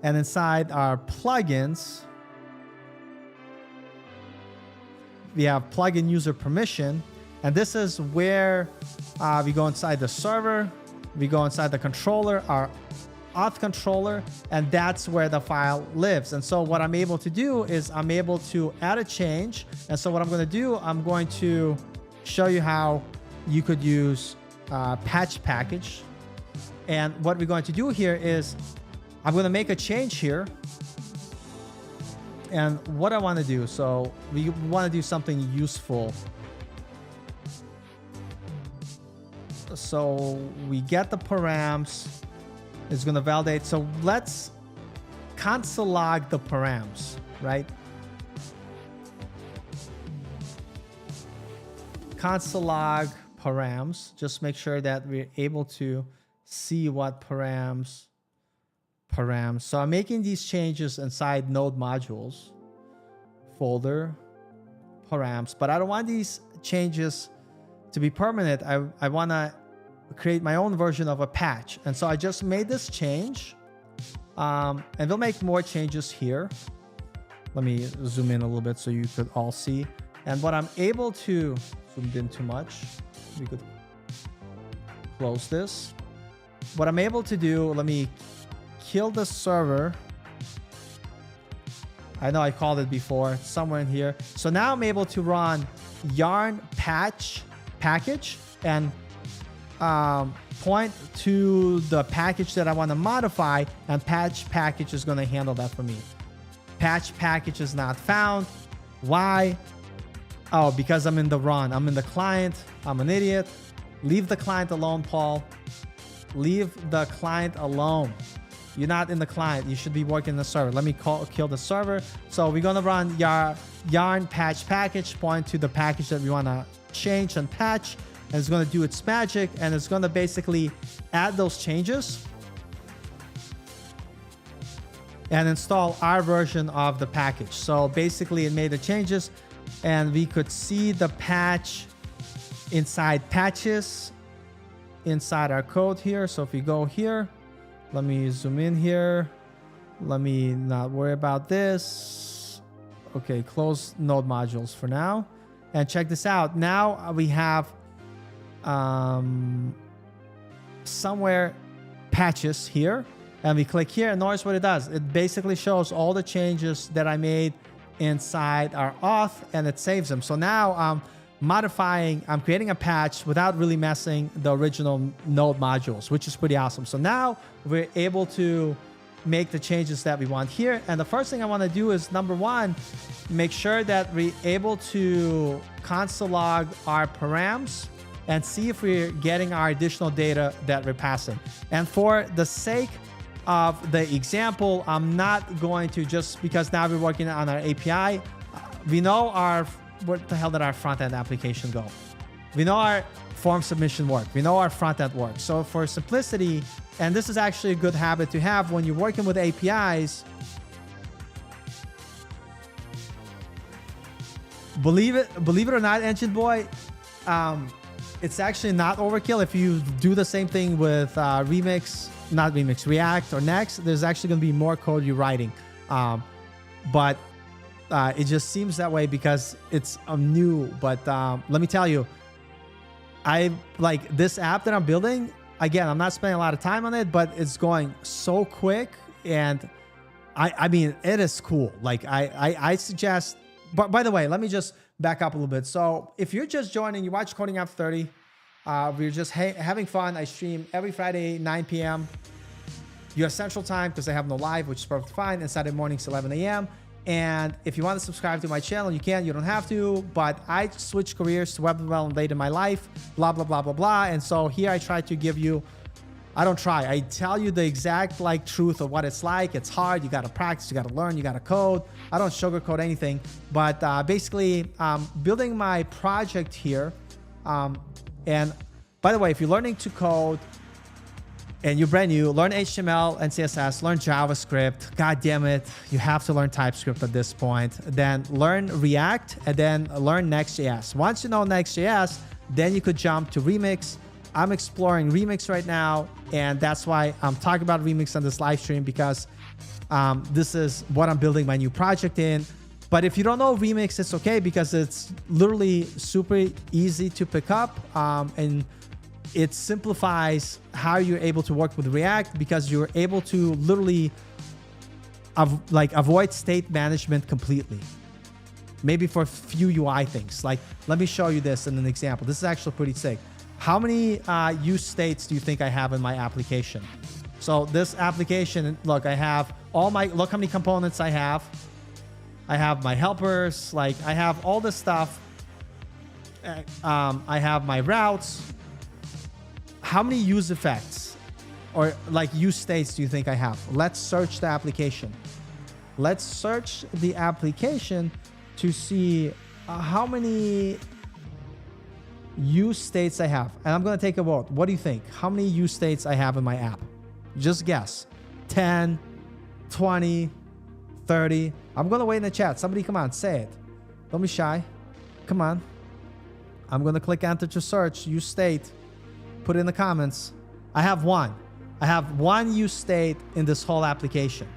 And inside our plugins, we have plugin user permission. And this is where we go inside the server. We go inside the controller, our auth controller, and that's where the file lives. And so what I'm able to do is I'm able to add a change. And so what I'm going to do, I'm going to show you how you could use patch package. And what we're going to do here is I'm going to make a change here. And what I want to do, so we want to do something useful. So we get the params. It's going to validate. So let's console log the params, right? Console log params. Just make sure that we're able to see what params. So I'm making these changes inside node modules folder params, but I don't want these changes to be permanent. I want to create my own version of a patch. And so I just made this change, and we'll make more changes here. Let me zoom in a little bit so you could all see. And what I'm able to, zoomed in too much, we could close this. What I'm able to do, let me kill the server. I know I called it before, it's somewhere in here. So now I'm able to run yarn patch package and point to the package that I want to modify, and patch package is going to handle that for me. Patch package is not found. Why? Oh, because I'm in the run. I'm in the client. I'm an idiot. Leave the client alone, Paul. Leave the client alone. You're not in the client. You should be working in the server. Let me kill the server. So we're going to run yarn patch package, point to the package that we want to change and patch. And it's going to do its magic. And it's going to basically add those changes and install our version of the package. So basically it made the changes, and we could see the patch inside patches inside our code here. So if we go here, let me zoom in here. Let me not worry about this. Okay, close node modules for now. And check this out. Now we have somewhere patches here. And we click here, and notice what it does. It basically shows all the changes that I made inside our auth, and it saves them. So now I'm creating a patch without really messing the original node modules, which is pretty awesome. So now we're able to make the changes that we want here. And the first thing I want to do is, number one, make sure that we're able to console log our params and see if we're getting our additional data that we're passing. And for the sake of the example, I'm not going to, just because now we're working on our API, we know what the hell did our front-end application go? We know our form submission work. We know our front-end work. So for simplicity, and this is actually a good habit to have when you're working with APIs, believe it or not, Engine Boy, it's actually not overkill if you do the same thing with React or Next. There's actually going to be more code you're writing. But it just seems that way because it's new. But let me tell you, I like this app that I'm building. Again, I'm not spending a lot of time on it, but it's going so quick. And I mean, it is cool. Like I suggest, but by the way, let me just back up a little bit. So if you're just joining, you watch Coding After 30. We're just having fun. I stream every Friday, 9 p.m. US Central Time because I have no live, which is perfectly fine. And Saturday mornings, 11 a.m. And if you want to subscribe to my channel, you can. You don't have to. But I switched careers to web development late in my life, blah, blah, blah, blah, blah. And so here I try to give you, I tell you the exact truth of what it's like. It's hard. You got to practice. You got to learn. You got to code. I don't sugarcoat anything. But basically, building my project here. And by the way, if you're learning to code and you're brand new, learn HTML and CSS, learn JavaScript. God damn it, you have to learn TypeScript at this point. Then learn React, and then learn Next.js. Once you know Next.js, then you could jump to Remix. I'm exploring Remix right now, and that's why I'm talking about Remix on this live stream, because this is what I'm building my new project in. But if you don't know Remix, it's okay, because it's literally super easy to pick up, and it simplifies how you're able to work with React, because you're able to literally avoid state management completely. Maybe for a few UI things. Like, let me show you this in an example. This is actually pretty sick. How many use states do you think I have in my application? So this application, look, I have look how many components I have. I have my helpers, I have all this stuff. I have my routes. How many use effects or use states do you think I have? Let's search the application. Let's search the application to see how many use states I have. And I'm going to take a vote. What do you think? How many use states I have in my app? Just guess. 10, 20, 30. I'm going to wait in the chat. Somebody come on, say it. Don't be shy. Come on. I'm going to click enter to search. Use state. Put it in the comments. I have one. I have one use state in this whole application.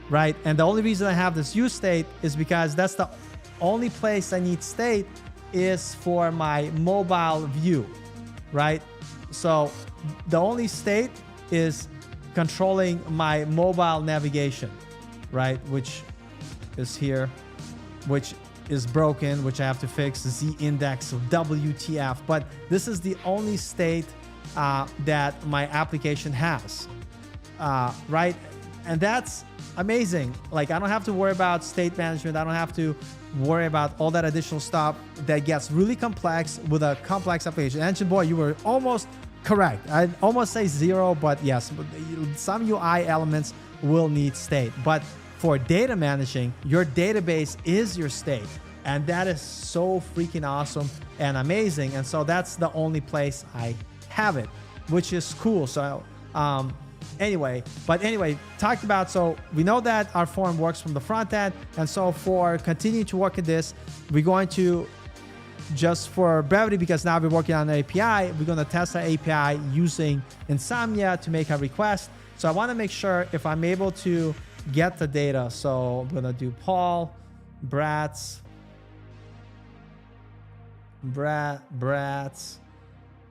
Right? And the only reason I have this use state is because that's the only place I need state is for my mobile view. Right? So the only state is controlling my mobile navigation. Right? Which is here. Which is broken, which I have to fix. Z index of WTF. But this is the only state that my application has, right? And that's amazing. I don't have to worry about state management. I don't have to worry about all that additional stuff that gets really complex with a complex application. Engine Boy, you were almost Correct. I'd almost say 0, but yes, some UI elements will need state. But for data managing, your database is your state. And that is so freaking awesome and amazing. And so that's the only place I have it, which is cool. So anyway, talked about, so we know that our form works from the front end. And so for continuing to work at this, we're going to, just for brevity, because now we're working on an API, we're going to test our API using Insomnia to make a request. So I want to make sure if I'm able to get the data. So I'm going to do Paul, Bratz,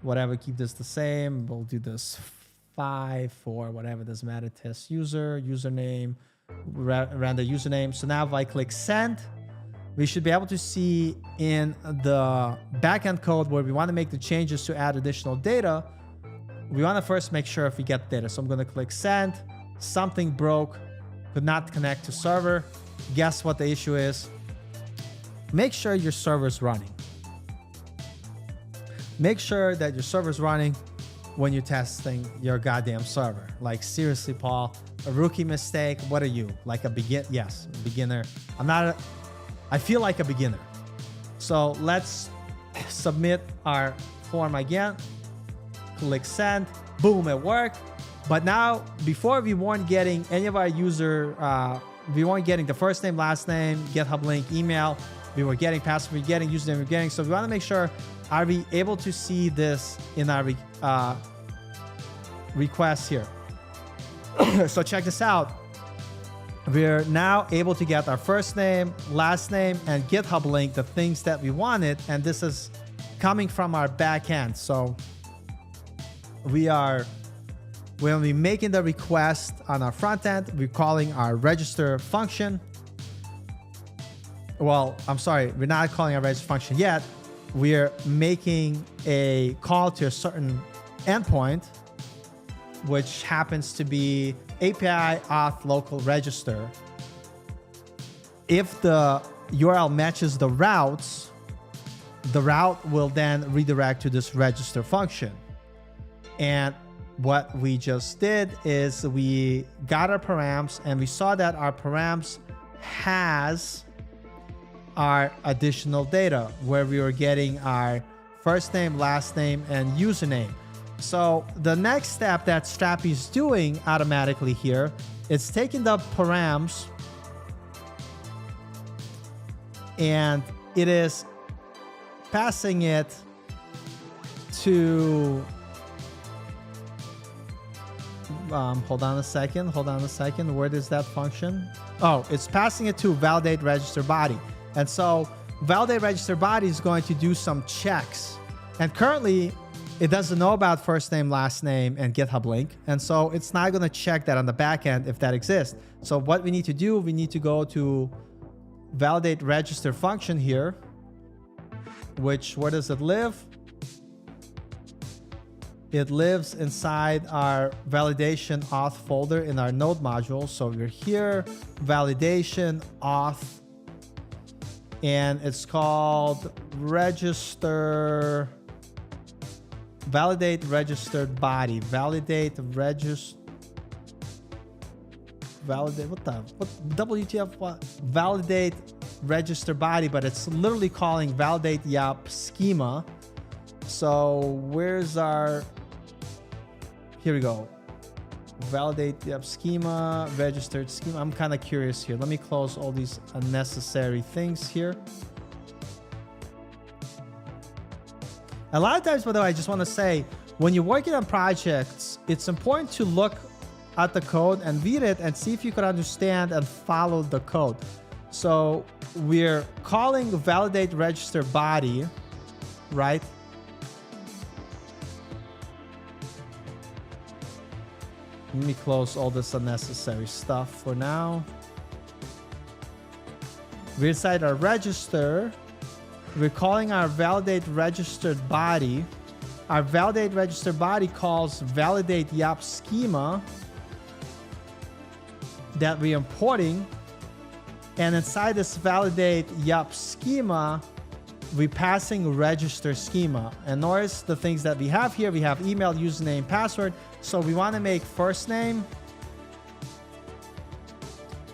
whatever, keep this the same. We'll do this 5 for whatever, doesn't matter. Test user, username, render username. So now if I click send, we should be able to see in the backend code where we want to make the changes to add additional data. We want to first make sure if we get data. So I'm going to click send. Something broke, could not connect to server. Guess what the issue is? Make sure your server's running. Make sure that your server's running when you're testing your goddamn server. Like, seriously, Paul, a rookie mistake. What are you? Like a beginner. I feel like a beginner. So let's submit our form again. Click send. Boom, it worked. But now, before we weren't getting any of our we weren't getting the first name, last name, GitHub link, email. We were getting password, we were getting username, we were getting. So we want to make sure, are we able to see this in our request here? So check this out. We're now able to get our first name, last name, and GitHub link, the things that we wanted. And this is coming from our backend. So when we're making the request on our front end, we're calling our register function. Well, I'm sorry, we're not calling our register function yet. We're making a call to a certain endpoint, which happens to be API auth local register. If the URL matches the routes, the route will then redirect to this register function. And what we just did is we got our params, and we saw that our params has our additional data where we were getting our first name, last name, and username. So the next step that Strapi is doing automatically here, it's taking the params and it is passing it to hold on a second. Where is that function? Oh, it's passing it to validate register body. And so validate register body is going to do some checks. And currently it doesn't know about first name, last name, and GitHub link. And so it's not going to check that on the back end if that exists. So what we need to do, we need to go to validate register function here, which, where does it live? It lives inside our validation auth folder in our node module. So we're here, validation auth, and it's called register, validate registered body, what WTF, what? Validate register body, but it's literally calling validate yup schema. So where's our, here we go. Validate yup schema, registered schema. I'm kind of curious here. Let me close all these unnecessary things here. A lot of times, by the way, I just want to say, when you're working on projects, it's important to look at the code and read it and see if you can understand and follow the code. So we're calling validate register body, right? Let me close all this unnecessary stuff for now. We're inside our register. We're calling our validate registered body. Our validate registered body calls validate yup schema that we're importing. And inside this validate yup schema, we're passing register schema. And notice the things that we have here. We have email, username, password. So we want to make first name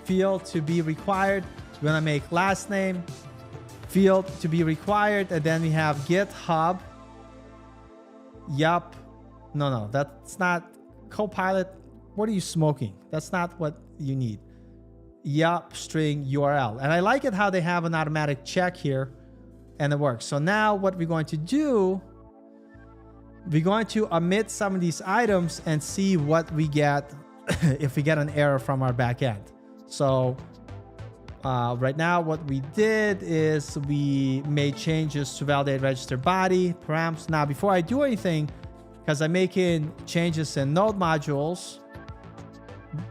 field to be required. We're going to make last name field to be required. And then we have GitHub. Yup. No, that's not Copilot. What are you smoking? That's not what you need. Yup, string URL. And I like it how they have an automatic check here, and it works. So now what we're going to do, we're going to omit some of these items and see what we get if we get an error from our backend. So right now what we did is we made changes to validate register body params. Now before I do anything, because I'm making changes in node modules,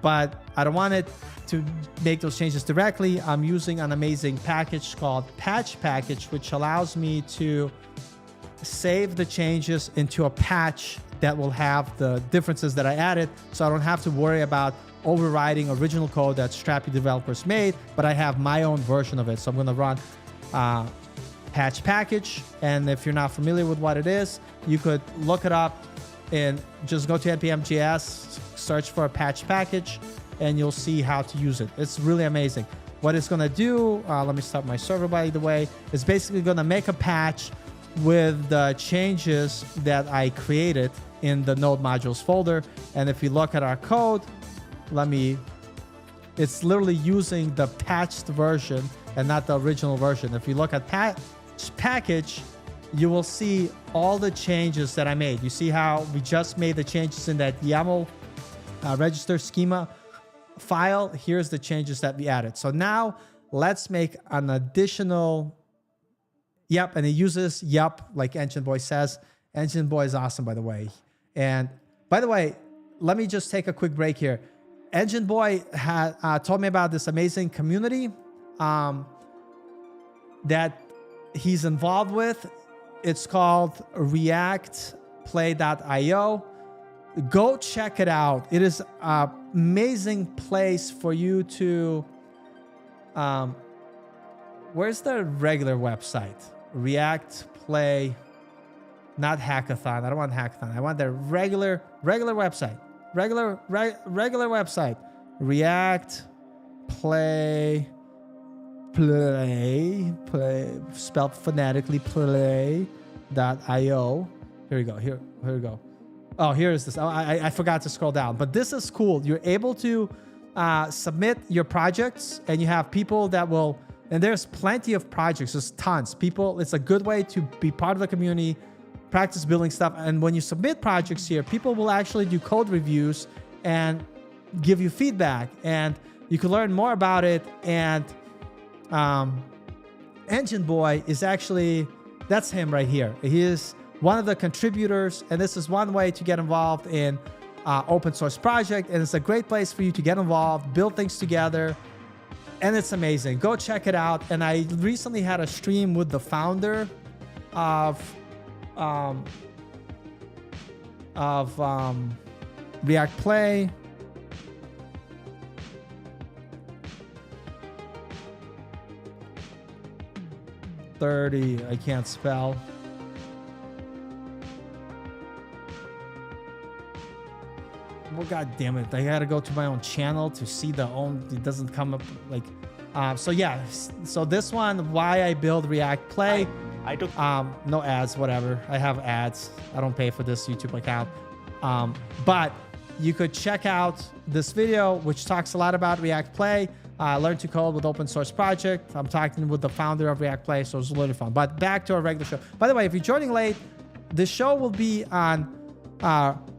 but I don't want it to make those changes directly, I'm using an amazing package called patch package, which allows me to save the changes into a patch that will have the differences that I added, so I don't have to worry about overriding original code that Strapi developers made, but I have my own version of it. So I'm going to run patch package, and if you're not familiar with what it is, you could look it up and just go to npm.js, search for a patch package, and you'll see how to use it. It's really amazing. What it's going to do, let me start my server by the way, is basically going to make a patch with the changes that I created in the node modules folder. And if you look at our code, it's literally using the patched version and not the original version. If you look at patch package, you will see all the changes that I made. You see how we just made the changes in that YAML register schema file. Here's the changes that we added. So now let's make an additional yup, and it uses yup like Engine Boy says. Engine Boy is awesome, by the way. And by the way, let me just take a quick break here. Engine Boy had told me about this amazing community that he's involved with. It's called reactplay.io. Go check it out. It is an amazing place for you to... where's the regular website? React Play, not Hackathon. I don't want Hackathon. I want the regular website. Regular website. React Play, spelled phonetically, play.io. Here we go. Here we go. Oh, here is this. Oh, I forgot to scroll down, but this is cool. You're able to submit your projects, and you have people that will, and there's plenty of projects. There's tons. People, it's a good way to be part of the community, practice building stuff. And when you submit projects here, people will actually do code reviews and give you feedback, and you can learn more about it. And Engine Boy is actually, that's him right here. He is one of the contributors, and this is one way to get involved in open source project, and it's a great place for you to get involved, build things together, and it's amazing. Go check it out. And I recently had a stream with the founder of React Play. I can't spell. Well, god damn it, I gotta go to my own channel to see the own, it doesn't come up like so yeah, so this one, why I build React Play. I took no ads, whatever. I have ads. I don't pay for this YouTube account. But you could check out this video, which talks a lot about React Play. Learn to code with open source project. I'm talking with the founder of React Play, so it's really fun. But back to our regular show. By the way, if you're joining late, the show will be on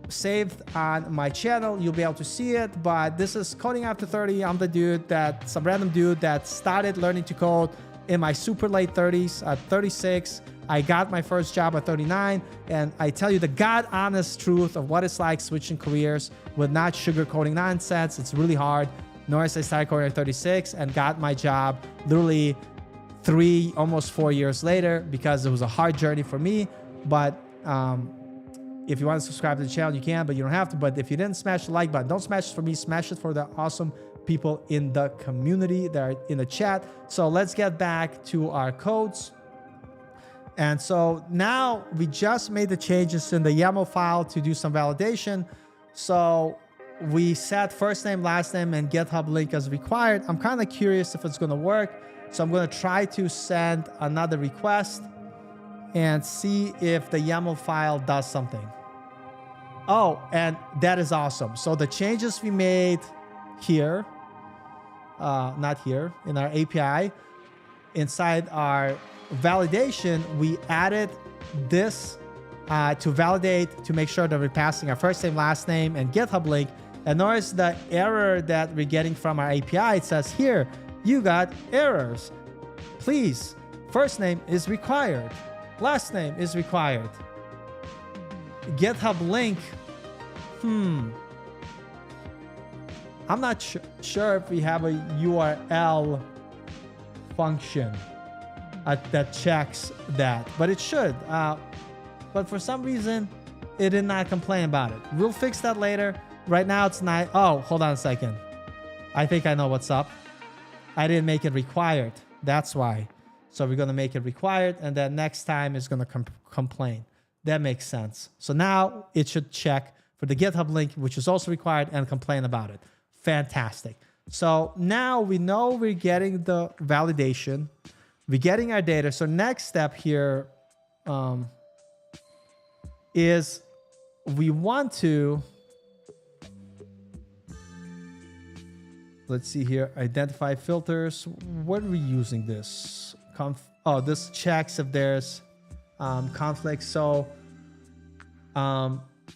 saved on my channel. You'll be able to see it. But this is Coding After 30. I'm the dude that, some random dude that started learning to code in my super late 30s. At 36, I got my first job at 39, and I tell you the god honest truth of what it's like switching careers with not sugarcoating nonsense. It's really hard. Notice I started coding at 36 and got my job literally 3, almost 4 years later, because it was a hard journey for me. But if you want to subscribe to the channel, you can, but you don't have to. But if you didn't smash the like button, don't smash it for me, smash it for the awesome people in the community that are in the chat. So let's get back to our codes. And so now we just made the changes in the YAML file to do some validation. So we set first name, last name, and GitHub link as required. I'm kind of curious if it's going to work. So I'm going to try to send another request and see if the YAML file does something. Oh, and that is awesome. So the changes we made here, not here, in our API, inside our validation, we added this to validate, to make sure that we're passing our first name, last name, and GitHub link. And notice the error that we're getting from our API. It says here, you got errors. Please, first name is required. Last name is required. GitHub link. I'm not sure if we have a URL function that checks that, but it should. But for some reason, it did not complain about it. We'll fix that later. Right now, it's not. Oh, hold on a second. I think I know what's up. I didn't make it required. That's why. So we're going to make it required, and then next time it's going to complain. That makes sense. So now it should check for the GitHub link, which is also required, and complain about it. Fantastic. So now we know we're getting the validation. We're getting our data. So next step here is we want to, let's see here, identify filters. What are we using this? This checks if there's conflict. So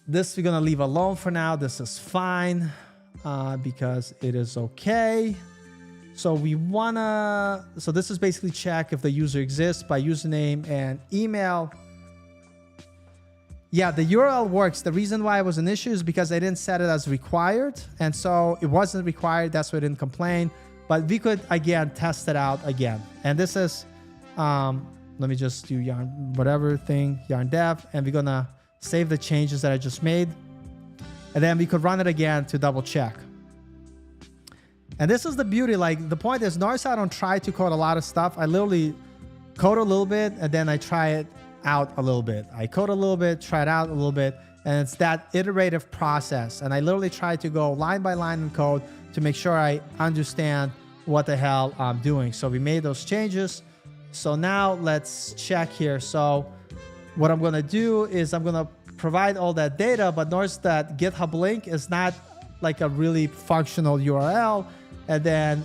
this we're gonna leave alone for now. This is fine because it is okay. So we wanna, so this is basically check if the user exists by username and email. Yeah, the URL works. The reason why it was an issue is because I didn't set it as required. And so it wasn't required. That's why I didn't complain. But we could, again, test it out again. And this is, let me just do yarn, whatever thing, yarn dev. And we're going to save the changes that I just made. And then we could run it again to double check. And this is the beauty. Like, the point is, notice I don't try to code a lot of stuff. I literally code a little bit, and then I try it out a little bit. I code a little bit, try it out a little bit, and it's that iterative process. And I literally try to go line by line in code to make sure I understand what the hell I'm doing. So we made those changes. So now let's check here. So what I'm gonna do is I'm gonna provide all that data, but notice that GitHub link is not like a really functional URL. And then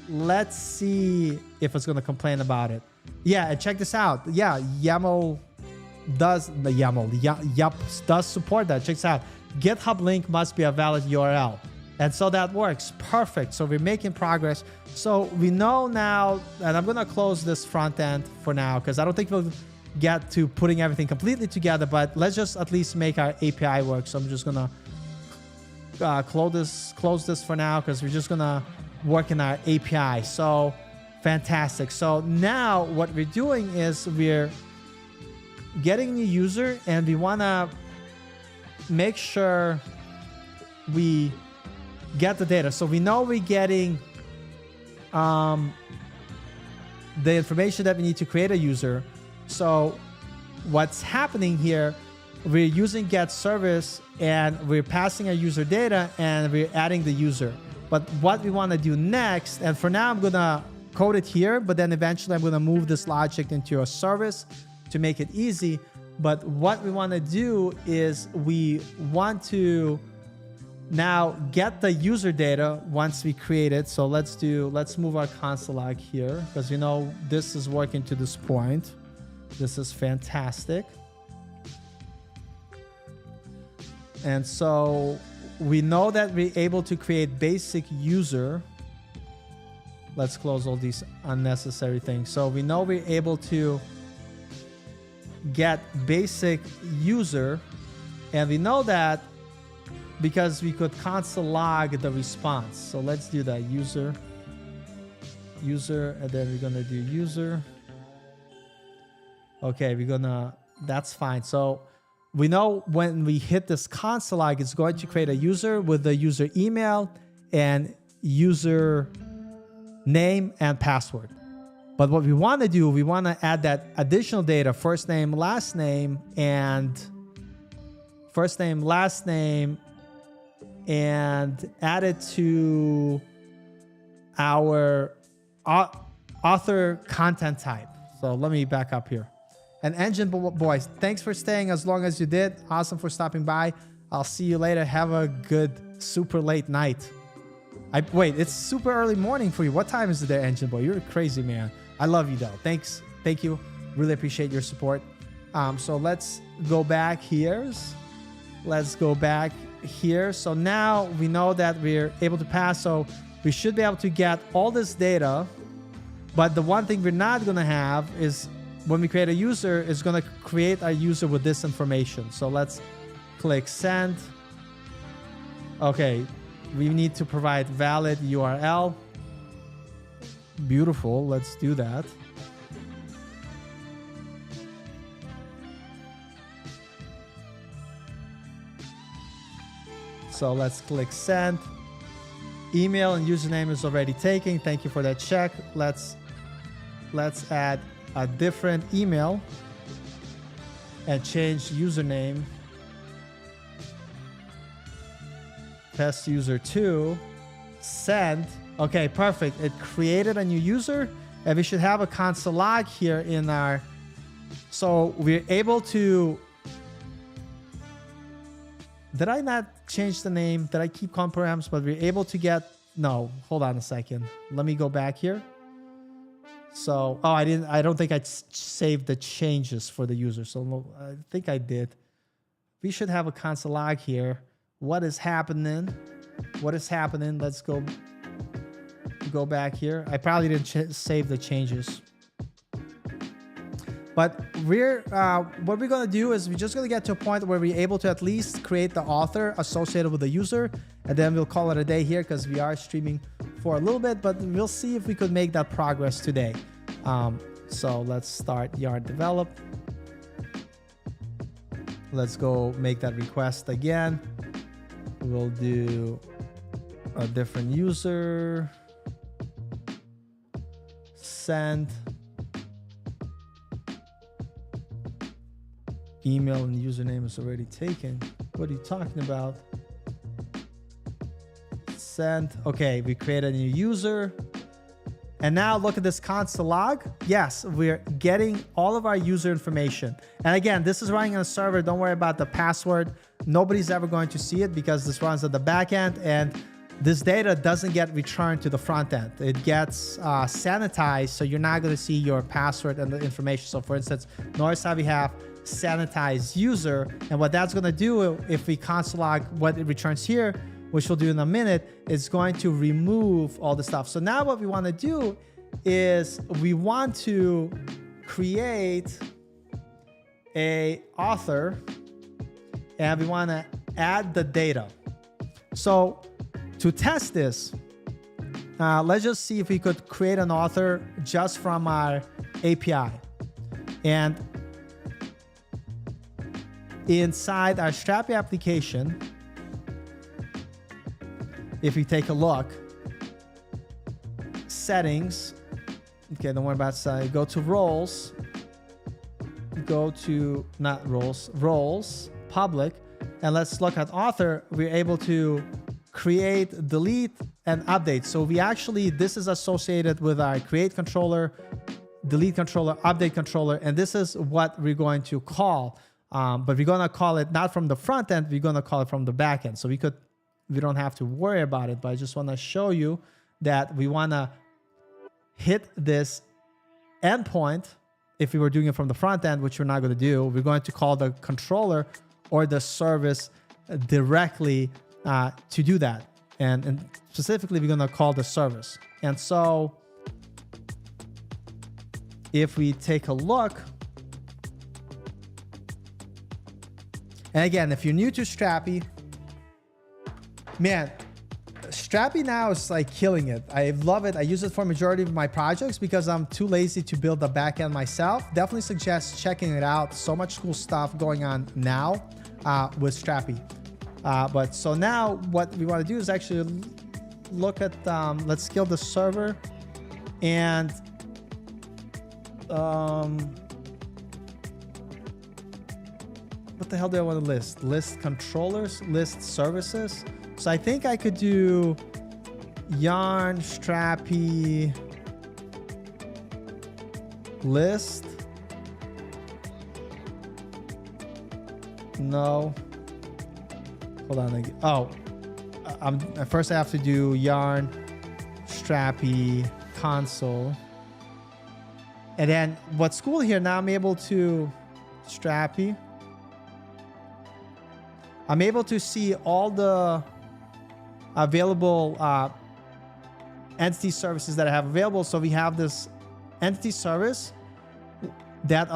let's see if it's gonna complain about it. Yeah, and check this out. Yeah, YAML does does support that. Check this out. GitHub link must be a valid URL. And so that works. Perfect. So we're making progress. So we know now, and I'm going to close this front end for now because I don't think we'll get to putting everything completely together, but let's just at least make our API work. So I'm just going to close this for now because we're just going to work in our API. So fantastic. So now what we're doing is we're getting a new user, and we want to make sure we get the data. So we know we're getting the information that we need to create a user. So what's happening here, we're using get service, and we're passing our user data, and we're adding the user. But what we want to do next, and for now I'm going to code it here, but then eventually I'm going to move this logic into a service to make it easy. But what we want to do is we want to now get the user data once we create it. So let's move our console log here, because you know this is working to this point. This is fantastic. And so we know that we're able to create basic user. Let's close all these unnecessary things. So we know we're able to get basic user, and we know that because we could console log the response. So let's do that. User, and then we're gonna do user. Okay, that's fine. So we know when we hit this console log, it's going to create a user with the user email and user name and password. But what we want to do, we want to add that additional data, first name, last name, and add it to our author content type. So let me back up here. And Engine Boys, thanks for staying as long as you did. Awesome for stopping by. I'll see you later. Have a good, super late night. Wait, it's super early morning for you. What time is it there, Engine Boy? You're crazy, man. I love you, though. Thanks. Thank you. Really appreciate your support. So let's go back here. So now we know that we're able to pass. So we should be able to get all this data. But the one thing we're not going to have is when we create a user, it's going to create a user with this information. So let's click send. Okay. We need to provide valid URL. Beautiful. Let's do that. So let's click send. Email and username is already taken. Thank you for that check. Let's add a different email and change username. Test user 2. Send. Okay, perfect. It created a new user, and we should have a console log here in our. So we're able to. Did I not change the name? Did I keep comparams? But we're able to get. No, hold on a second. Let me go back here. So, oh, I didn't. I don't think I saved the changes for the user. So I think I did. We should have a console log here. What is happening? What is happening? Let's go back here. I probably didn't save the changes. But what we're going to do is we're just going to get to a point where we're able to at least create the author associated with the user. And then we'll call it a day here because we are streaming for a little bit. But we'll see if we could make that progress today. So let's start yard develop. Let's go make that request again. We'll do a different user. Send. Email and username is already taken. What are you talking about? Send. Okay, we create a new user. And now look at this console log. Yes, we're getting all of our user information. And again, this is running on a server. Don't worry about the password. Nobody's ever going to see it because this runs at the back end, and this data doesn't get returned to the front end. It gets sanitized, so you're not going to see your password and the information. So for instance, notice how we have sanitized user, and what that's going to do if we console log what it returns here, which we'll do in a minute, is going to remove all the stuff. So now what we want to do is we want to create a author, and we want to add the data. So to test this, let's just see if we could create an author just from our API. And inside our Strapi application, if we take a look, settings, okay, don't worry about side, go to roles, go to, not roles, roles, public, and let's look at author. We're able to create, delete, and update. So we actually, this is associated with our create controller, delete controller, update controller, and this is what we're going to call. But we're going to call it not from the front end, we're going to call it from the back end. So we don't have to worry about it, but I just want to show you that we want to hit this endpoint. If we were doing it from the front end, which we're not going to do, we're going to call the controller or the service directly to do that. And specifically, we're going to call the service. And so if we take a look, and again, if you're new to Strapi, man, Strapi now is like killing it. I love it. I use it for majority of my projects because I'm too lazy to build the backend myself. Definitely suggest checking it out. So much cool stuff going on now with Strapi. But so now what we want to do is actually look at, let's scale the server. And What the hell do I want to list? List controllers, list services. So I think I could do yarn Strapi list. No. Hold on. Oh, first I have to do yarn Strapi console. And then what's cool here, now I'm able to Strapi. I'm able to see all the available entity services that I have available. So we have this entity service that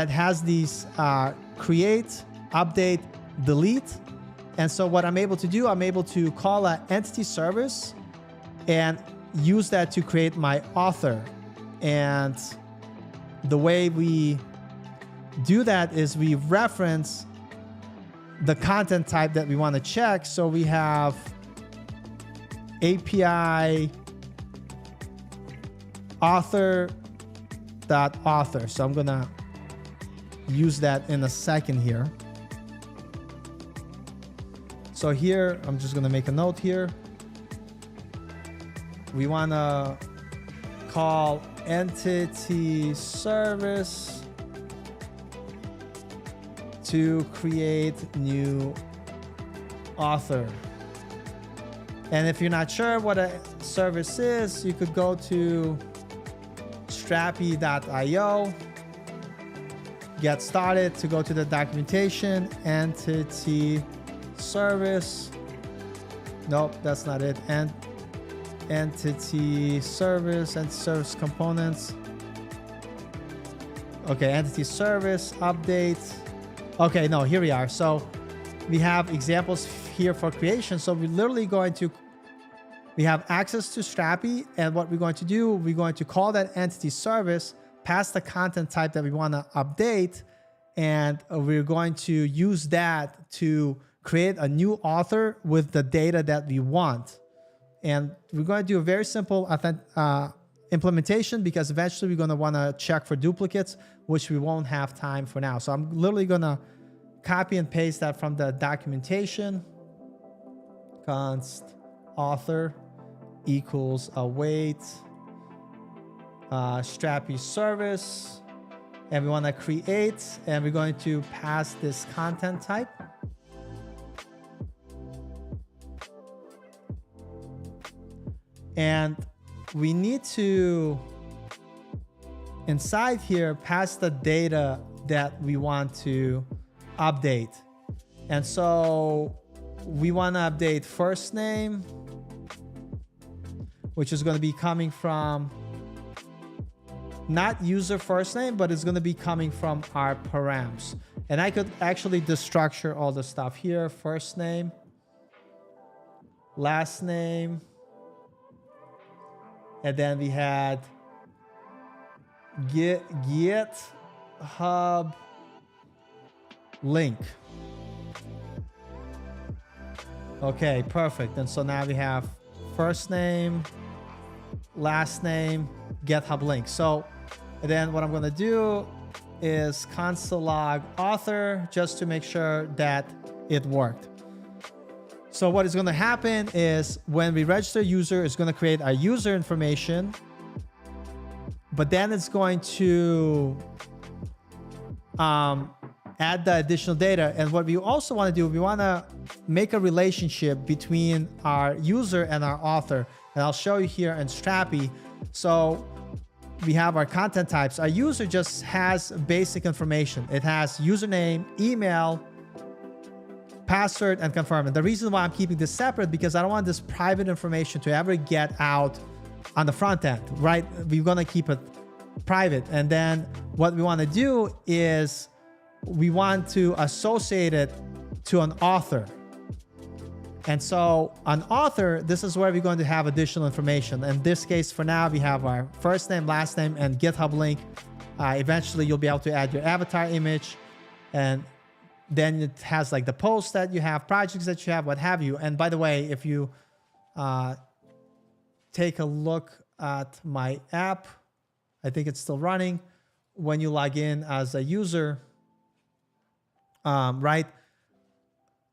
has these create, update, delete. And so what I'm able to do, I'm able to call an entity service and use that to create my author. And the way we do that is we reference the content type that we want to check. So we have API author.author. So I'm going to use that in a second here. So here, I'm just going to make a note here. We want to call entity service to create new author. And if you're not sure what a service is, you could go to strapi.io, get started, to go to the documentation, entity service. Nope, that's not it. And entity service components. Okay, entity service update. Okay, no, here we are. So we have examples here for creation. So we're literally we have access to Strapi, and what we're going to do, we're going to call that entity service, pass the content type that we want to update, and we're going to use that to create a new author with the data that we want. And we're going to do a very simple implementation, because eventually we're going to want to check for duplicates, which we won't have time for now. So I'm literally going to copy and paste that from the documentation. Const author equals await Strapi service. And we want to create, and we're going to pass this content type. And we need to, inside here, pass the data that we want to update. And so we want to update first name, which is going to be coming from not user first name, but it's going to be coming from our params. And I could actually destructure all the stuff here. First name, last name, and then we had GitHub link. Okay, perfect. And so now we have first name, last name, GitHub link. So and then what I'm going to do is console log author, just to make sure that it worked. So what is going to happen is when we register user, it's going to create our user information, but then it's going to add the additional data. And what we also want to do, we want to make a relationship between our user and our author. And I'll show you here in Strapi. So we have our content types. Our user just has basic information. It has username, email, password, and confirm. And the reason why I'm keeping this separate, because I don't want this private information to ever get out on the front end, right? We're going to keep it private. And then what we want to do is we want to associate it to an author. And so an author, this is where we're going to have additional information. In this case, for now, we have our first name, last name, and GitHub link. Eventually, you'll be able to add your avatar image, and then it has like the posts that you have, projects that you have, what have you. And by the way, if you take a look at my app, I think it's still running. when you log in as a user, right,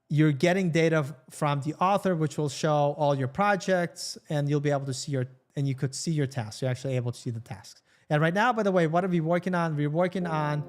you're getting data from the author, which will show all your projects, and you'll be able to see and you could see your tasks. You're actually able to see the tasks. And right now, by the way, what are we working on? We're working on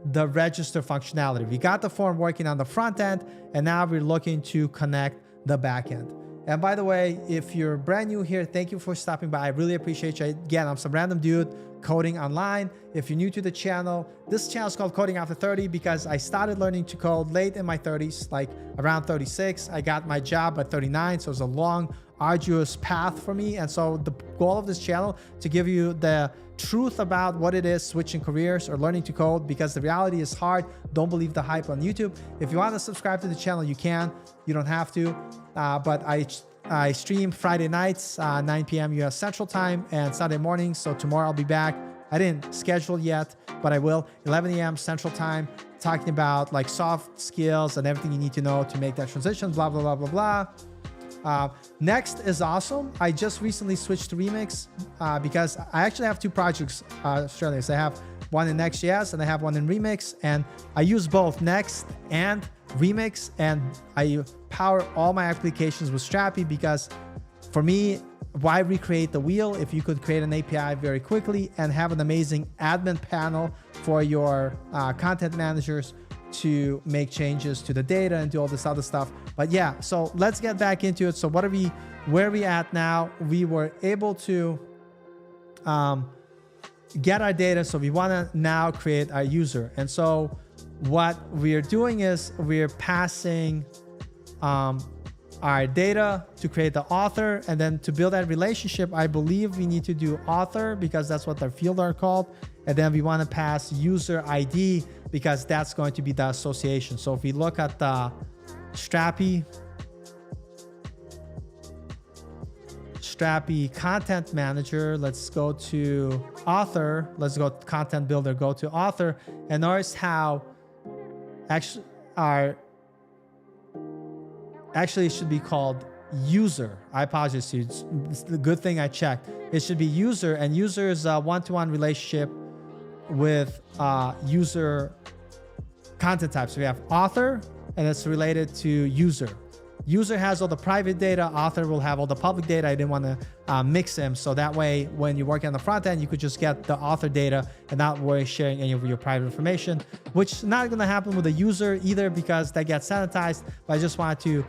the register functionality. We got the form working on the front end, and now we're looking to connect the back end. And by the way, if you're brand new here, thank you for stopping by. I really appreciate you. Again, I'm some random dude coding online. If you're new to the channel, this channel is called Coding After 30 because I started learning to code late in my 30s, like around 36. I got my job at 39, so it's a long, arduous path for me. And so the goal of this channel to give you the truth about what it is switching careers or learning to code, because the reality is hard. Don't believe the hype on YouTube. If you want to subscribe to the channel, you can. You don't have to. But I stream Friday nights, 9 p.m. US Central Time, and Sunday mornings. So tomorrow I'll be back. I didn't schedule yet, but I will. 11 a.m. Central Time, talking about like soft skills and everything you need to know to make that transition, blah, blah, blah, blah, blah. Next is awesome. I just recently switched to Remix because I actually have two projects, Australians. I have one in Next.js and I have one in Remix, and I use both Next and Remix, and I power all my applications with Strapi because for me, why recreate the wheel if you could create an API very quickly and have an amazing admin panel for your content managers to make changes to the data and do all this other stuff. But yeah, so let's get back into it. So where are we at now? We were able to get our data. So we want to now create our user. And so what we're doing is we're passing our data to create the author. And then to build that relationship, I believe we need to do author because that's what their fields are called. And then we want to pass user ID because that's going to be the association. So if we look at the Strapi content manager, let's go to author. Let's go to content builder, go to author, and notice how actually it should be called user. I apologize to you. It's the good thing I checked. It should be user, and user is a one-to-one relationship with user content types. So we have author, and it's related to user. User has all the private data. Author will have all the public data. I didn't want to mix them. So that way, when you work on the front end, you could just get the author data and not worry sharing any of your private information, which is not going to happen with the user either because that gets sanitized. But I just wanted to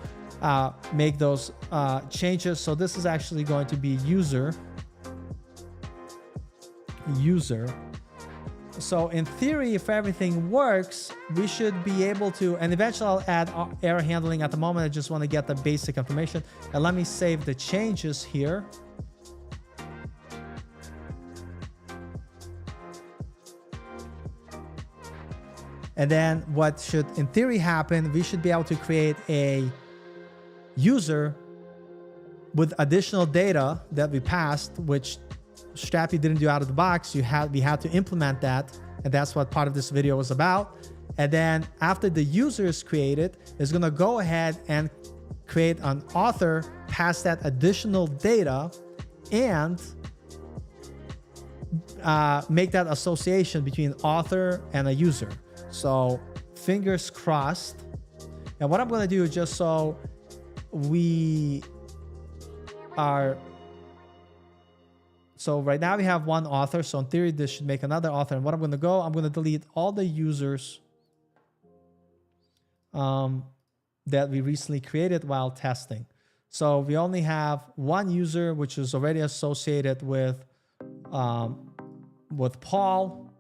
make those changes. So this is actually going to be user. So in theory, if everything works, we should be able to, and eventually I'll add error handling. At the moment, I just want to get the basic information. And let me save the changes here. And then what should in theory happen, we should be able to create a user with additional data that we passed, which Strapi didn't do out of the box. We had to implement that, and that's what part of this video was about. And then after the user is created, it's going to go ahead and create an author, pass that additional data, and make that association between author and a user. So fingers crossed. And what I'm going to do, just so we are... So right now we have one author. So in theory, this should make another author. And what I'm going to go, I'm going to delete all the users that we recently created while testing. So we only have one user, which is already associated with Paul.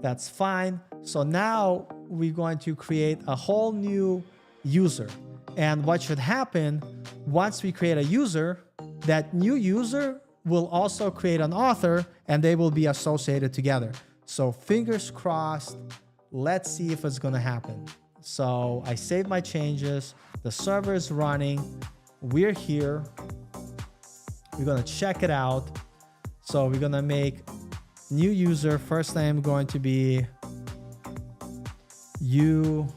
That's fine. So now we're going to create a whole new user. And what should happen once we create a user, that new user will also create an author and they will be associated together. So fingers crossed. Let's see if it's going to happen. So I saved my changes. The server is running. We're here. We're going to check it out. So we're going to make new user. First name going to be you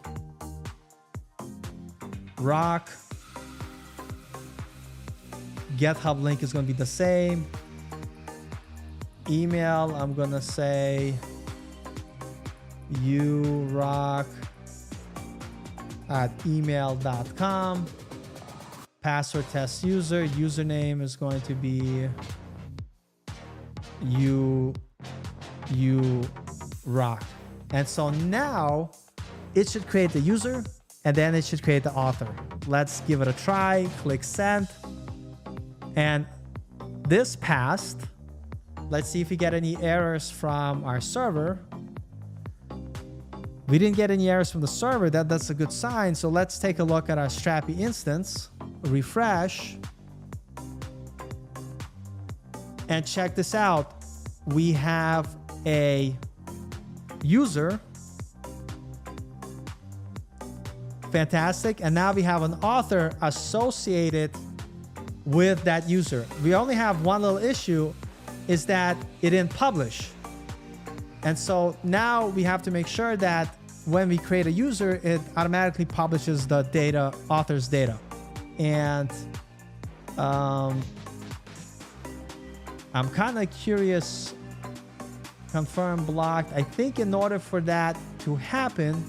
rock. GitHub link is going to be the same. Email, I'm going to say urock@email.com. Password test user. Username is going to be urock. And so now it should create the user and then it should create the author. Let's give it a try. Click send. And this passed. Let's see if we get any errors from our server. We didn't get any errors from the server. That's a good sign. So let's take a look at our Strapi instance. Refresh. And check this out. We have a user. Fantastic. And now we have an author associated with that user. We only have one little issue, is that it didn't publish. And so now we have to make sure that when we create a user, it automatically publishes the data, author's data. And I'm kind of curious. Confirm blocked. I think in order for that to happen,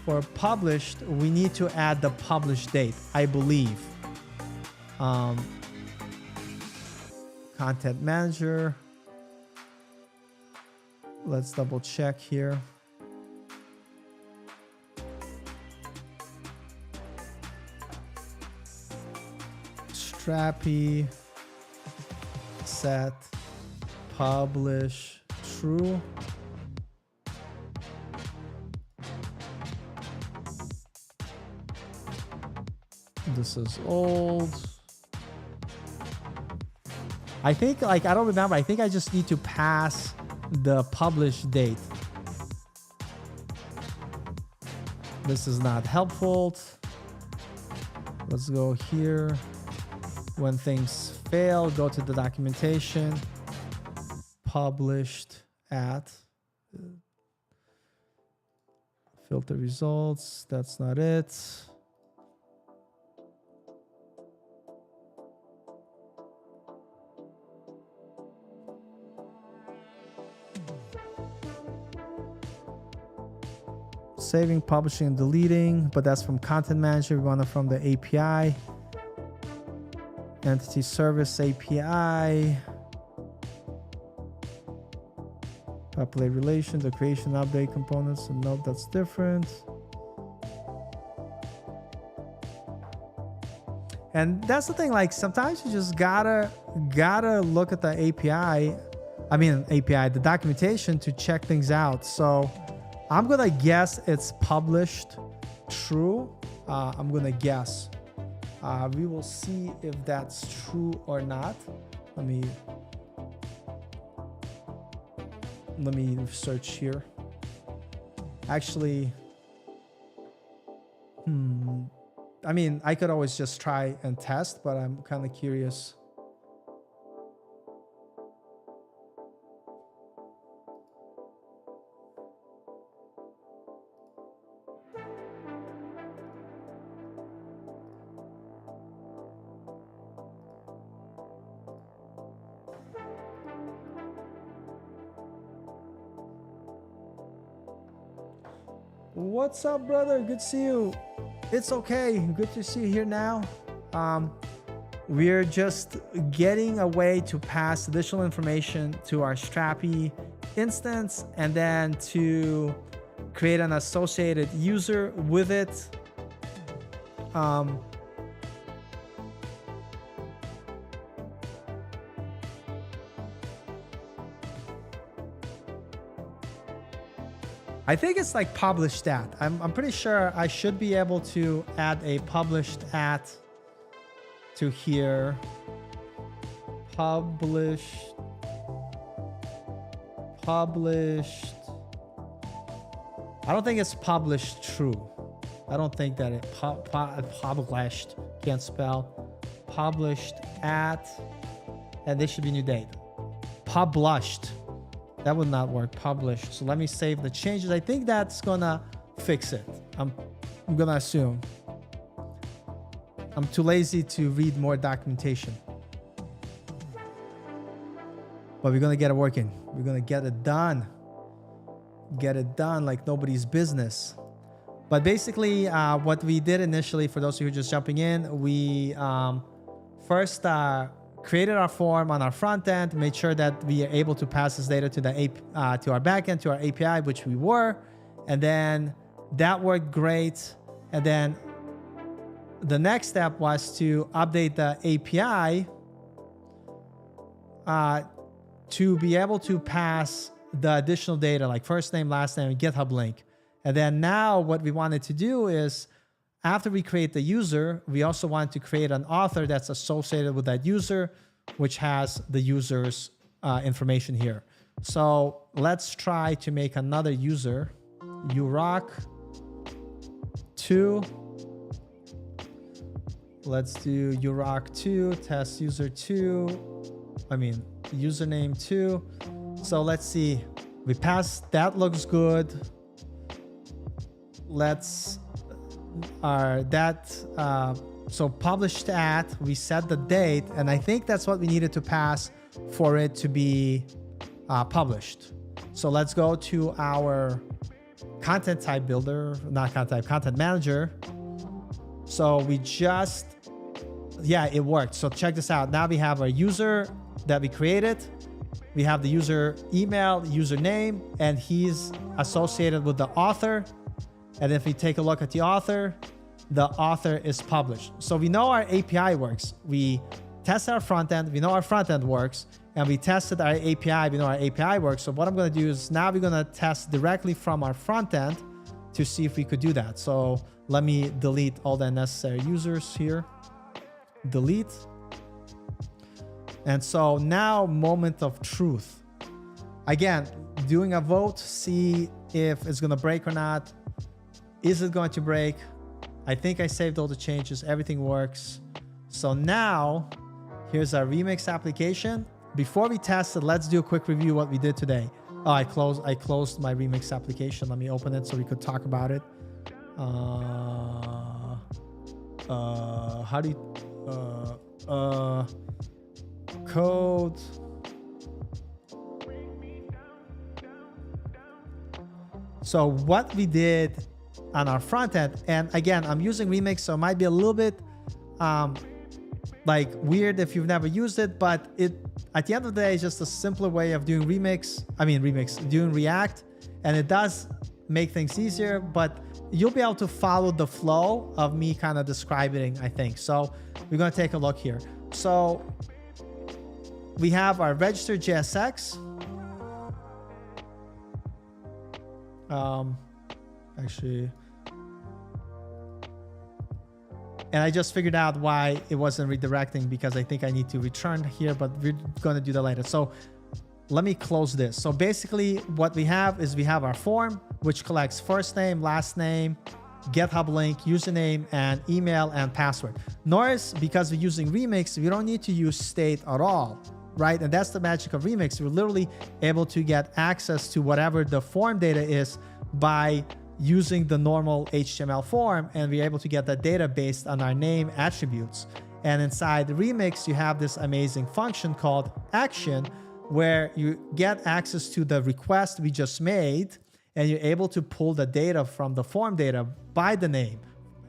for published, we need to add the published date, I believe. Content manager. Let's double check here. Strapi set publish true. This is old. I think, like, I don't remember. I think I just need to pass the publish date. This is not helpful. Let's go here. When things fail, go to the documentation. Published at. Filter results. That's not it. Saving, publishing, and deleting, but that's from content manager. We want it from the API. Entity service API. Populate relations, the creation, update components. And nope, that's different. And that's the thing, like sometimes you just gotta look at the API. The documentation to check things out. So I'm gonna guess it's published true. I'm gonna guess. We will see if that's true or not. Let me search here. Actually, I could always just try and test, but I'm kind of curious. What's up, brother? Good to see you. It's okay. Good to see you here now. We're just getting a way to pass additional information to our Strapi instance and then to create an associated user with it. I think it's like published at. I'm pretty sure I should be able to add a published at to here. Published. I don't think it's published true. I don't think that it published, can't spell. Published at, and this should be new date. Published. That would not work. Published. So let me save the changes. I think that's gonna fix it. I'm gonna assume. I'm too lazy to read more documentation. But we're gonna get it working. We're gonna get it done. get it done like nobody's business. But basically, what we did initially, for those of you who are just jumping in, we first created our form on our front end, made sure that we are able to pass this data to to our backend, to our API, which we were, and then that worked great. And then the next step was to update the API to be able to pass the additional data like first name, last name, and GitHub link. And then now what we wanted to do is, after we create the user, we also want to create an author that's associated with that user, which has the user's information here. So let's try to make another user, urock2. Let's do urock2, test user 2, username 2. So let's see, we passed, that looks good. Let's so published at, we set the date, and I think that's what we needed to pass for it to be published. So let's go to our content type builder, not content type, content manager. So we just, yeah, it worked. So check this out. Now we have our user that we created. We have the user email, username, and he's associated with the author. And if we take a look at the author is published. So we know our API works. We tested our front end. We know our front end works. And we tested our API. We know our API works. So what I'm going to do is now we're going to test directly from our front end to see if we could do that. So let me delete all the unnecessary users here. Delete. And so now, moment of truth. Again, doing a vote, see if it's going to break or not. Is it going to break? I think I saved all the changes. Everything works. So now, here's our remix application. Before we test it, let's do a quick review what we did today. Oh, I closed my remix application. Let me open it so we could talk about it. How do you code? So what we did on our front end, and again, I'm using Remix, so it might be a little bit like weird if you've never used it, but it at the end of the day is just a simpler way of doing doing React, and it does make things easier, but you'll be able to follow the flow of me kind of describing, I think. So we're going to take a look here. So we have our register JSX. Actually, and I just figured out why it wasn't redirecting, because I think I need to return here, but we're going to do that later. So let me close this. So basically what we have is we have our form, which collects first name, last name, GitHub link, username, and email and password. Notice, because we're using Remix, we don't need to use state at all, right? And that's the magic of Remix. We're literally able to get access to whatever the form data is by using the normal HTML form, and we're able to get that data based on our name attributes. And inside Remix, you have this amazing function called action, where you get access to the request we just made, and you're able to pull the data from the form data by the name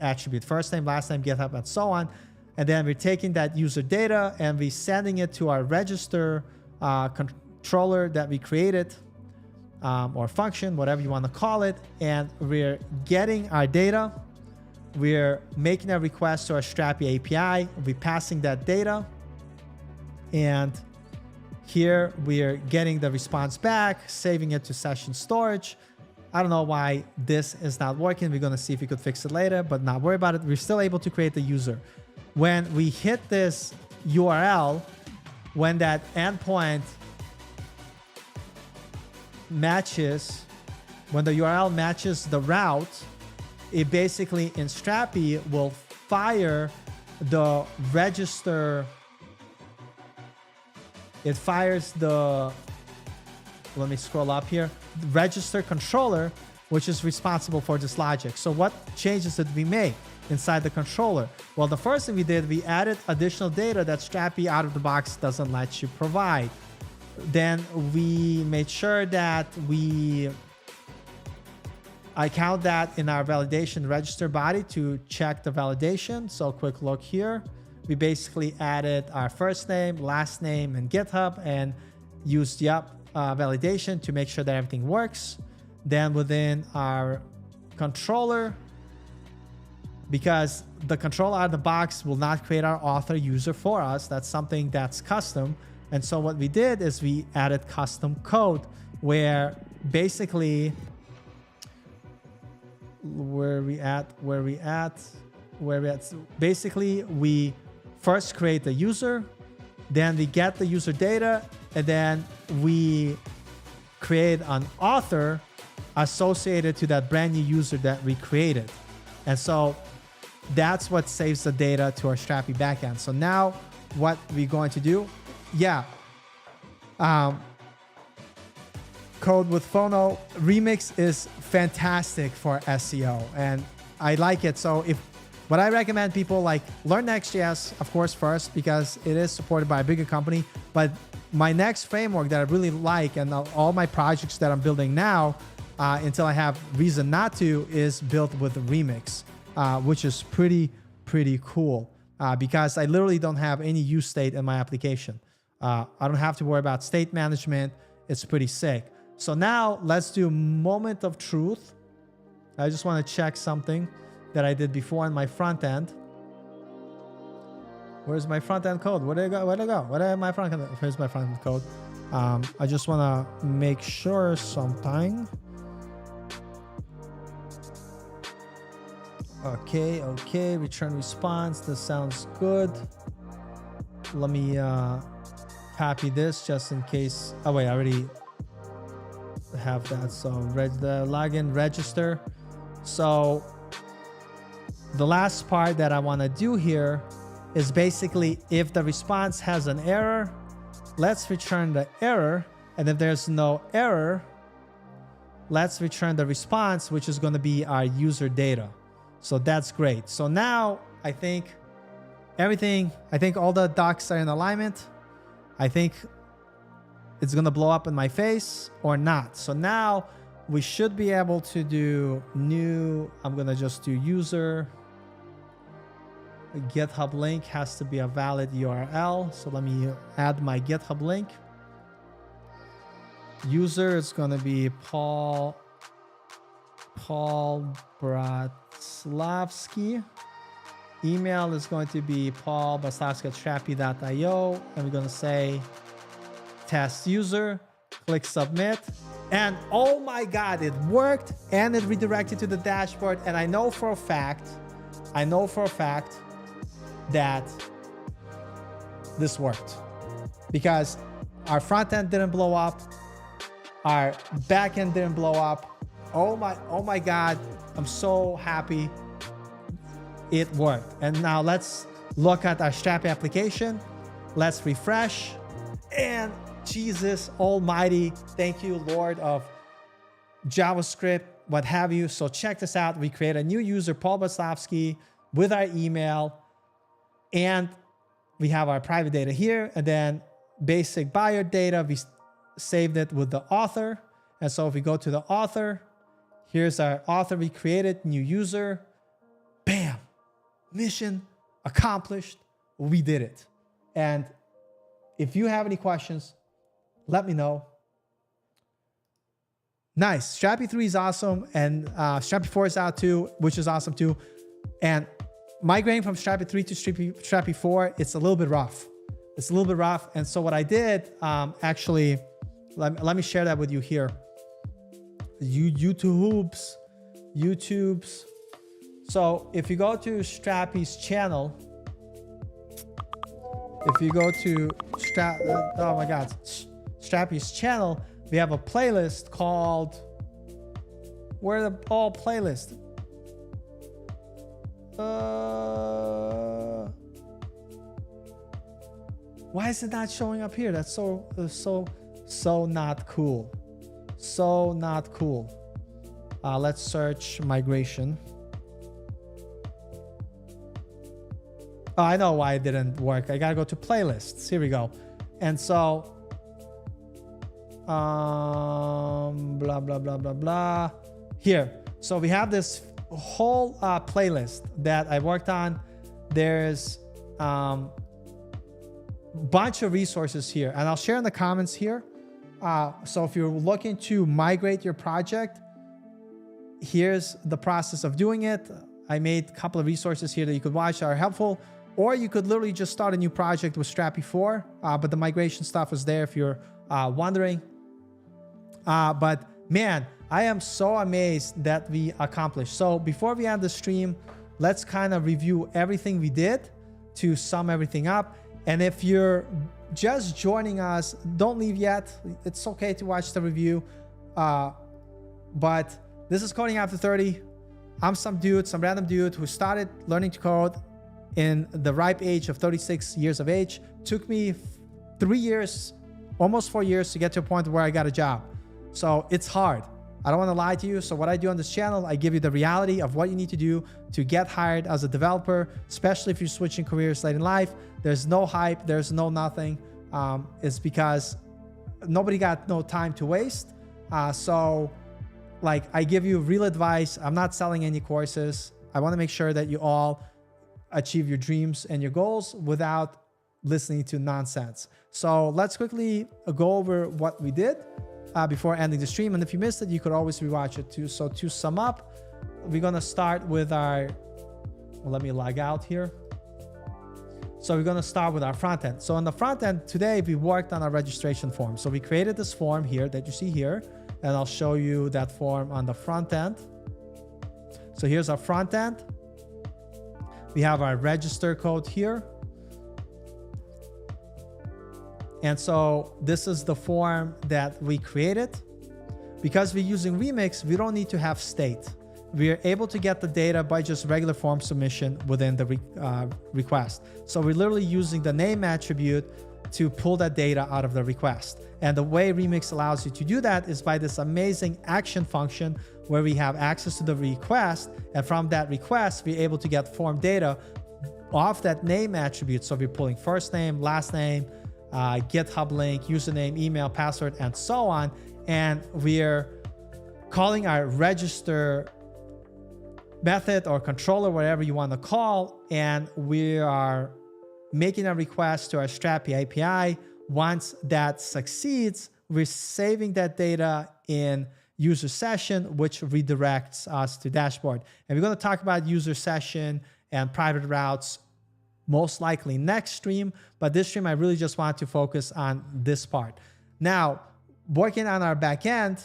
attribute, first name, last name, GitHub, and so on. And then we're taking that user data and we're sending it to our register controller that we created, or function, whatever you want to call it. And we're getting our data. We're making a request to our Strapi API. We're passing that data. And here we're getting the response back, saving it to session storage. I don't know why this is not working. We're going to see if we could fix it later, but not worry about it. We're still able to create the user. When we hit this URL, when that endpoint matches, when the URL matches the route, it basically in Strapi will fire the register. It fires the, let me scroll up here, register controller, which is responsible for this logic. So what changes did we make inside the controller? Well, the first thing we did, we added additional data that Strapi out of the box doesn't let you provide. Then we made sure that we I count that in our validation register body to check the validation. So quick look here. We basically added our first name, last name, and GitHub, and used validation to make sure that everything works. Then within our controller, because the controller out of the box will not create our author user for us. That's something that's custom. And so what we did is we added custom code where basically basically we first create the user, then we get the user data, and then we create an author associated to that brand new user that we created. And so that's what saves the data to our Strapi backend. So now what we're going to do, code with Phono Remix is fantastic for SEO, and I like it. So what I recommend people like learn Next.js, of course, first, because it is supported by a bigger company. But my next framework that I really like, and all my projects that I'm building now, until I have reason not to, is built with Remix, which is pretty cool, because I literally don't have any use state in my application. I don't have to worry about state management. It's pretty sick. So now let's do moment of truth. I just want to check something that I did before on my front end. Where's my front end code? Where'd it go? Where's my front end? Here's my front end code. I just want to make sure something. Okay. Return response. This sounds good. Let me copy this just in case. Oh wait, I already have that. So the login register. So the last part that I want to do here is basically if the response has an error, let's return the error. And if there's no error, let's return the response, which is going to be our user data. So that's great. So now I think all the ducks are in alignment. I think it's going to blow up in my face or not. So now we should be able to do new. I'm going to just do user. A GitHub link has to be a valid URL. So let me add my GitHub link. User is going to be Paul Bratslavsky. Email is going to be paulbratslavsky@strapi.io. And we're going to say test user, click submit. And oh my God, it worked and it redirected to the dashboard. And I know for a fact that this worked because our front end didn't blow up. Our back end didn't blow up. Oh my God. I'm so happy it worked. And now let's look at our Strapi application. Let's refresh. And Jesus almighty, thank you, Lord of JavaScript, what have you. So check this out. We create a new user, Paul Bratslavsky, with our email. And we have our private data here. And then basic buyer data, we saved it with the author. And so if we go to the author, here's our author we created, new user. Bam! Mission accomplished. We did it. And if you have any questions, let me know. Nice. Strapi 3 is awesome. And Strapi 4 is out too, which is awesome too. And migrating from Strapi 3 to Strapi 4, it's a little bit rough. And so what I did, actually, let me share that with you here. YouTube's. So if you go to Strapi's channel, Strapi's channel, we have a playlist called, where are the all playlist? Why is it not showing up here? That's so not cool. So not cool. Let's search migration. Oh, I know why it didn't work. I gotta go to playlists. Here we go. And so, blah, blah, blah, blah, blah. Here, So we have this whole playlist that I worked on. There's bunch of resources here, and I'll share in the comments here. So if you're looking to migrate your project, here's the process of doing it. I made a couple of resources here that you could watch that are helpful, or you could literally just start a new project with Strapi 4, but the migration stuff is there if you're wondering. But man, I am so amazed that we accomplished. So before we end the stream, let's kind of review everything we did to sum everything up. And if you're just joining us, don't leave yet. It's okay to watch the review. But this is Coding After 30. I'm some random dude who started learning to code in the ripe age of 36 years of age. Took me 3 years, almost 4 years to get to a point where I got a job. So it's hard. I don't want to lie to you. So what I do on this channel, I give you the reality of what you need to do to get hired as a developer, especially if you're switching careers late in life. There's no hype. There's no nothing. It's because nobody got no time to waste. So like I give you real advice. I'm not selling any courses. I want to make sure that you all achieve your dreams and your goals without listening to nonsense. So let's quickly go over what we did before ending the stream. And if you missed it, you could always rewatch it too. So to sum up, we're going to start with our, well, let me log out here. So we're going to start with our front end. So on the front end today, we worked on our registration form. So we created this form here that you see here, and I'll show you that form on the front end. So here's our front end. We have our register code here. And so this is the form that we created. Because we're using Remix, we don't need to have state. We are able to get the data by just regular form submission within the request. So we're literally using the name attribute to pull that data out of the request. And the way Remix allows you to do that is by this amazing action function where we have access to the request. And from that request, we're able to get form data off that name attribute. So we're pulling first name, last name, GitHub link, username, email, password, and so on. And we're calling our register method or controller, whatever you want to call, and we are making a request to our Strapi API. Once that succeeds, we're saving that data in user session, which redirects us to dashboard. And we're going to talk about user session and private routes most likely next stream, but this stream I really just want to focus on this part. Now, working on our back end,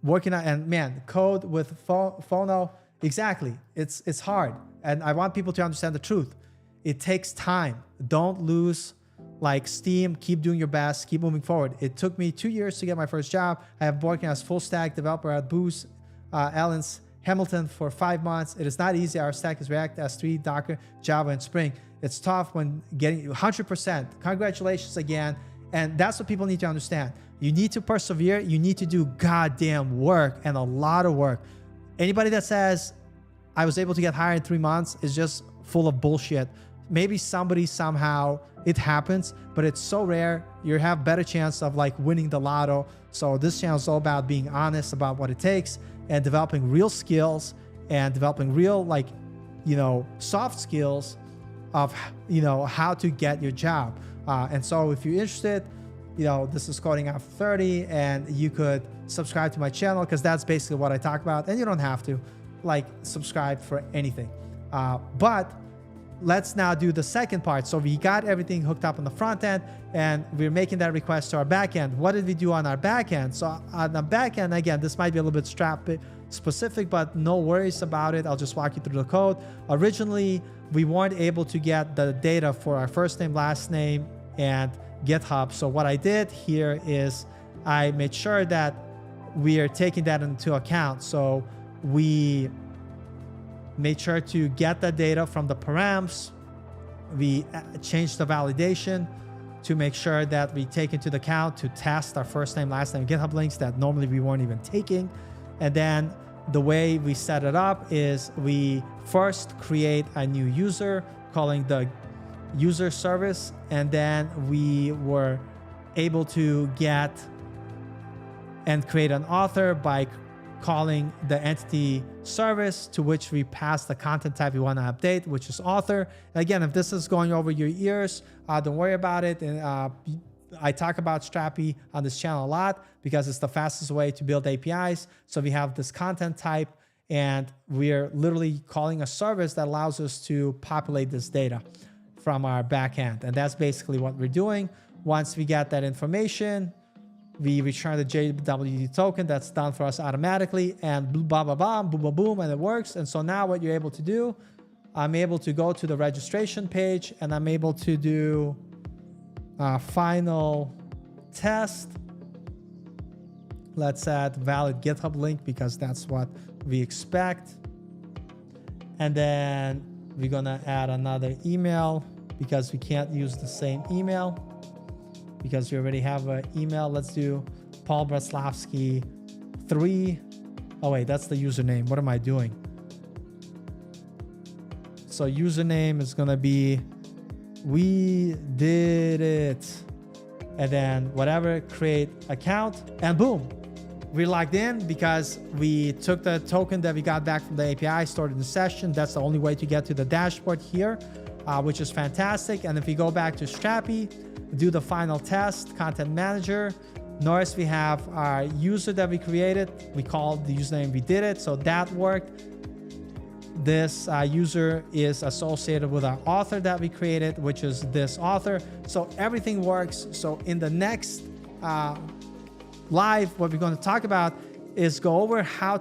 and man, code with Phono, exactly, it's hard. And I want people to understand the truth. It takes time. Don't lose like steam. Keep doing your best. Keep moving forward. It took me 2 years to get my first job. I have been working as full stack developer at Booz Allen's Hamilton for 5 months. It is not easy. Our stack is React, S3, Docker, Java, and Spring. It's tough when getting 100%. Congratulations again. And that's what people need to understand. You need to persevere. You need to do goddamn work, and a lot of work. Anybody that says, I was able to get hired in 3 months is just full of bullshit. Maybe somebody somehow it happens, but it's so rare. You have better chance of like winning the lotto. So this channel is all about being honest about what it takes and developing real skills and developing real, like, you know, soft skills of, you know, how to get your job. And so if you're interested, you know, this is Coding After 30, and you could subscribe to my channel because that's basically what I talk about. And you don't have to like subscribe for anything. But let's now do the second part. So we got everything hooked up on the front end, and we're making that request to our back end. What did we do on our back end? So on the back end, again, this might be a little bit Strapi specific, but no worries about it. I'll just walk you through the code. Originally, we weren't able to get the data for our first name, last name, and GitHub. So what I did here is I made sure that we are taking that into account. So we made sure to get that data from the params. We changed the validation to make sure that we take into account to test our first name, last name, GitHub links that normally we weren't even taking. And then the way we set it up is we first create a new user calling the user service, and then we were able to get and create an author by calling the entity service to which we pass the content type we want to update, which is author. Again, if this is going over your ears, don't worry about it. And I talk about Strapi on this channel a lot because it's the fastest way to build APIs. So we have this content type, and we're literally calling a service that allows us to populate this data from our backend. And that's basically what we're doing. Once we get that information, we return the JWT token that's done for us automatically, and blah, blah, blah, boom, boom, boom, and it works. And so now what you're able to do, I'm able to go to the registration page, and I'm able to do a final test. Let's add valid GitHub link because that's what we expect. And then we're gonna add another email because we can't use the same email, because we already have an email. Let's do Paul Braslavsky 3. Oh wait, that's the username. What am I doing? So username is gonna be we did it. And then whatever, create account, and boom, we're logged in because we took the token that we got back from the API, stored in the session. That's the only way to get to the dashboard here, which is fantastic. And if we go back to Strapi, do the final test, content manager, notice we have our user that we created. We called the username, we did it, so that worked. This user is associated with our author that we created, which is this author. So everything works. So in the next live, what we're going to talk about is go over how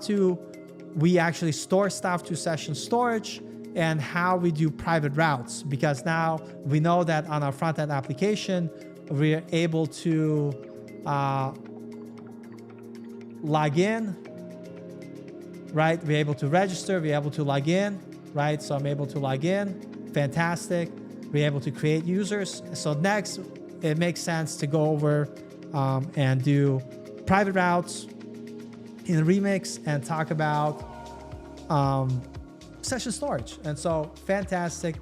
we actually store stuff to session storage, and how we do private routes, because now we know that on our front-end application, we're able to log in, right? We're able to register, we're able to log in, right? So I'm able to log in, fantastic. We're able to create users. So next, it makes sense to go over and do private routes in Remix and talk about session storage. And so fantastic,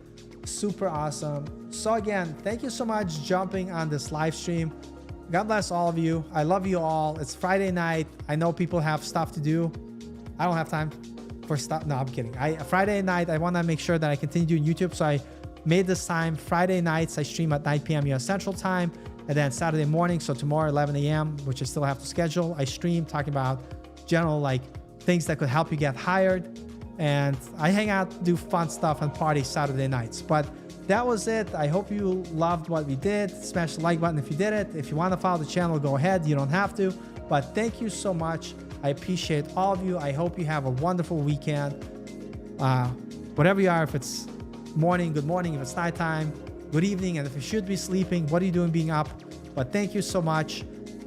super awesome. So again, thank you so much jumping on this live stream. God bless all of you. I love you all. It's Friday night. I know people have stuff to do. I don't have time for stuff. No, I'm kidding. Friday night, I want to make sure that I continue doing YouTube. So I made this time. Friday nights, I stream at 9 p.m. US Central Time. And then Saturday morning, so tomorrow 11 a.m., which I still have to schedule, I stream talking about general like things that could help you get hired. And I hang out, do fun stuff, and party Saturday nights. But that was it. I hope you loved what we did. Smash the like button if you did it. If you want to follow the channel, go ahead. You don't have to. But thank you so much. I appreciate all of you. I hope you have a wonderful weekend. Whatever you are, if it's morning, good morning. If it's nighttime, good evening. And if you should be sleeping, what are you doing being up? But thank you so much.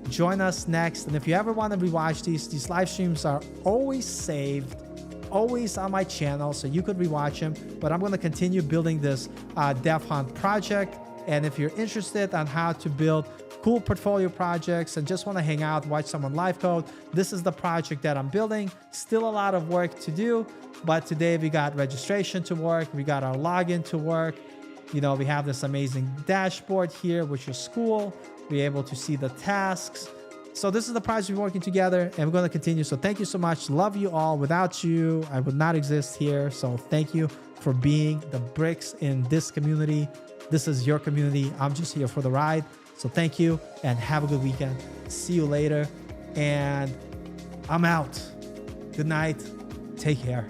Join us next. And if you ever want to rewatch these live streams are always saved, always on my channel, so you could rewatch them. But I'm going to continue building this Dev Hunt project. And if you're interested on how to build cool portfolio projects and just want to hang out, watch someone live code, this is the project that I'm building. Still a lot of work to do, but today we got registration to work. We got our login to work. You know, we have this amazing dashboard here, which is cool. We're able to see the tasks. So this is the project we're working together, and we're going to continue. So thank you so much. Love you all. Without you, I would not exist here. So thank you for being the bricks in this community. This is your community. I'm just here for the ride. So thank you, and have a good weekend. See you later, and I'm out. Good night. Take care.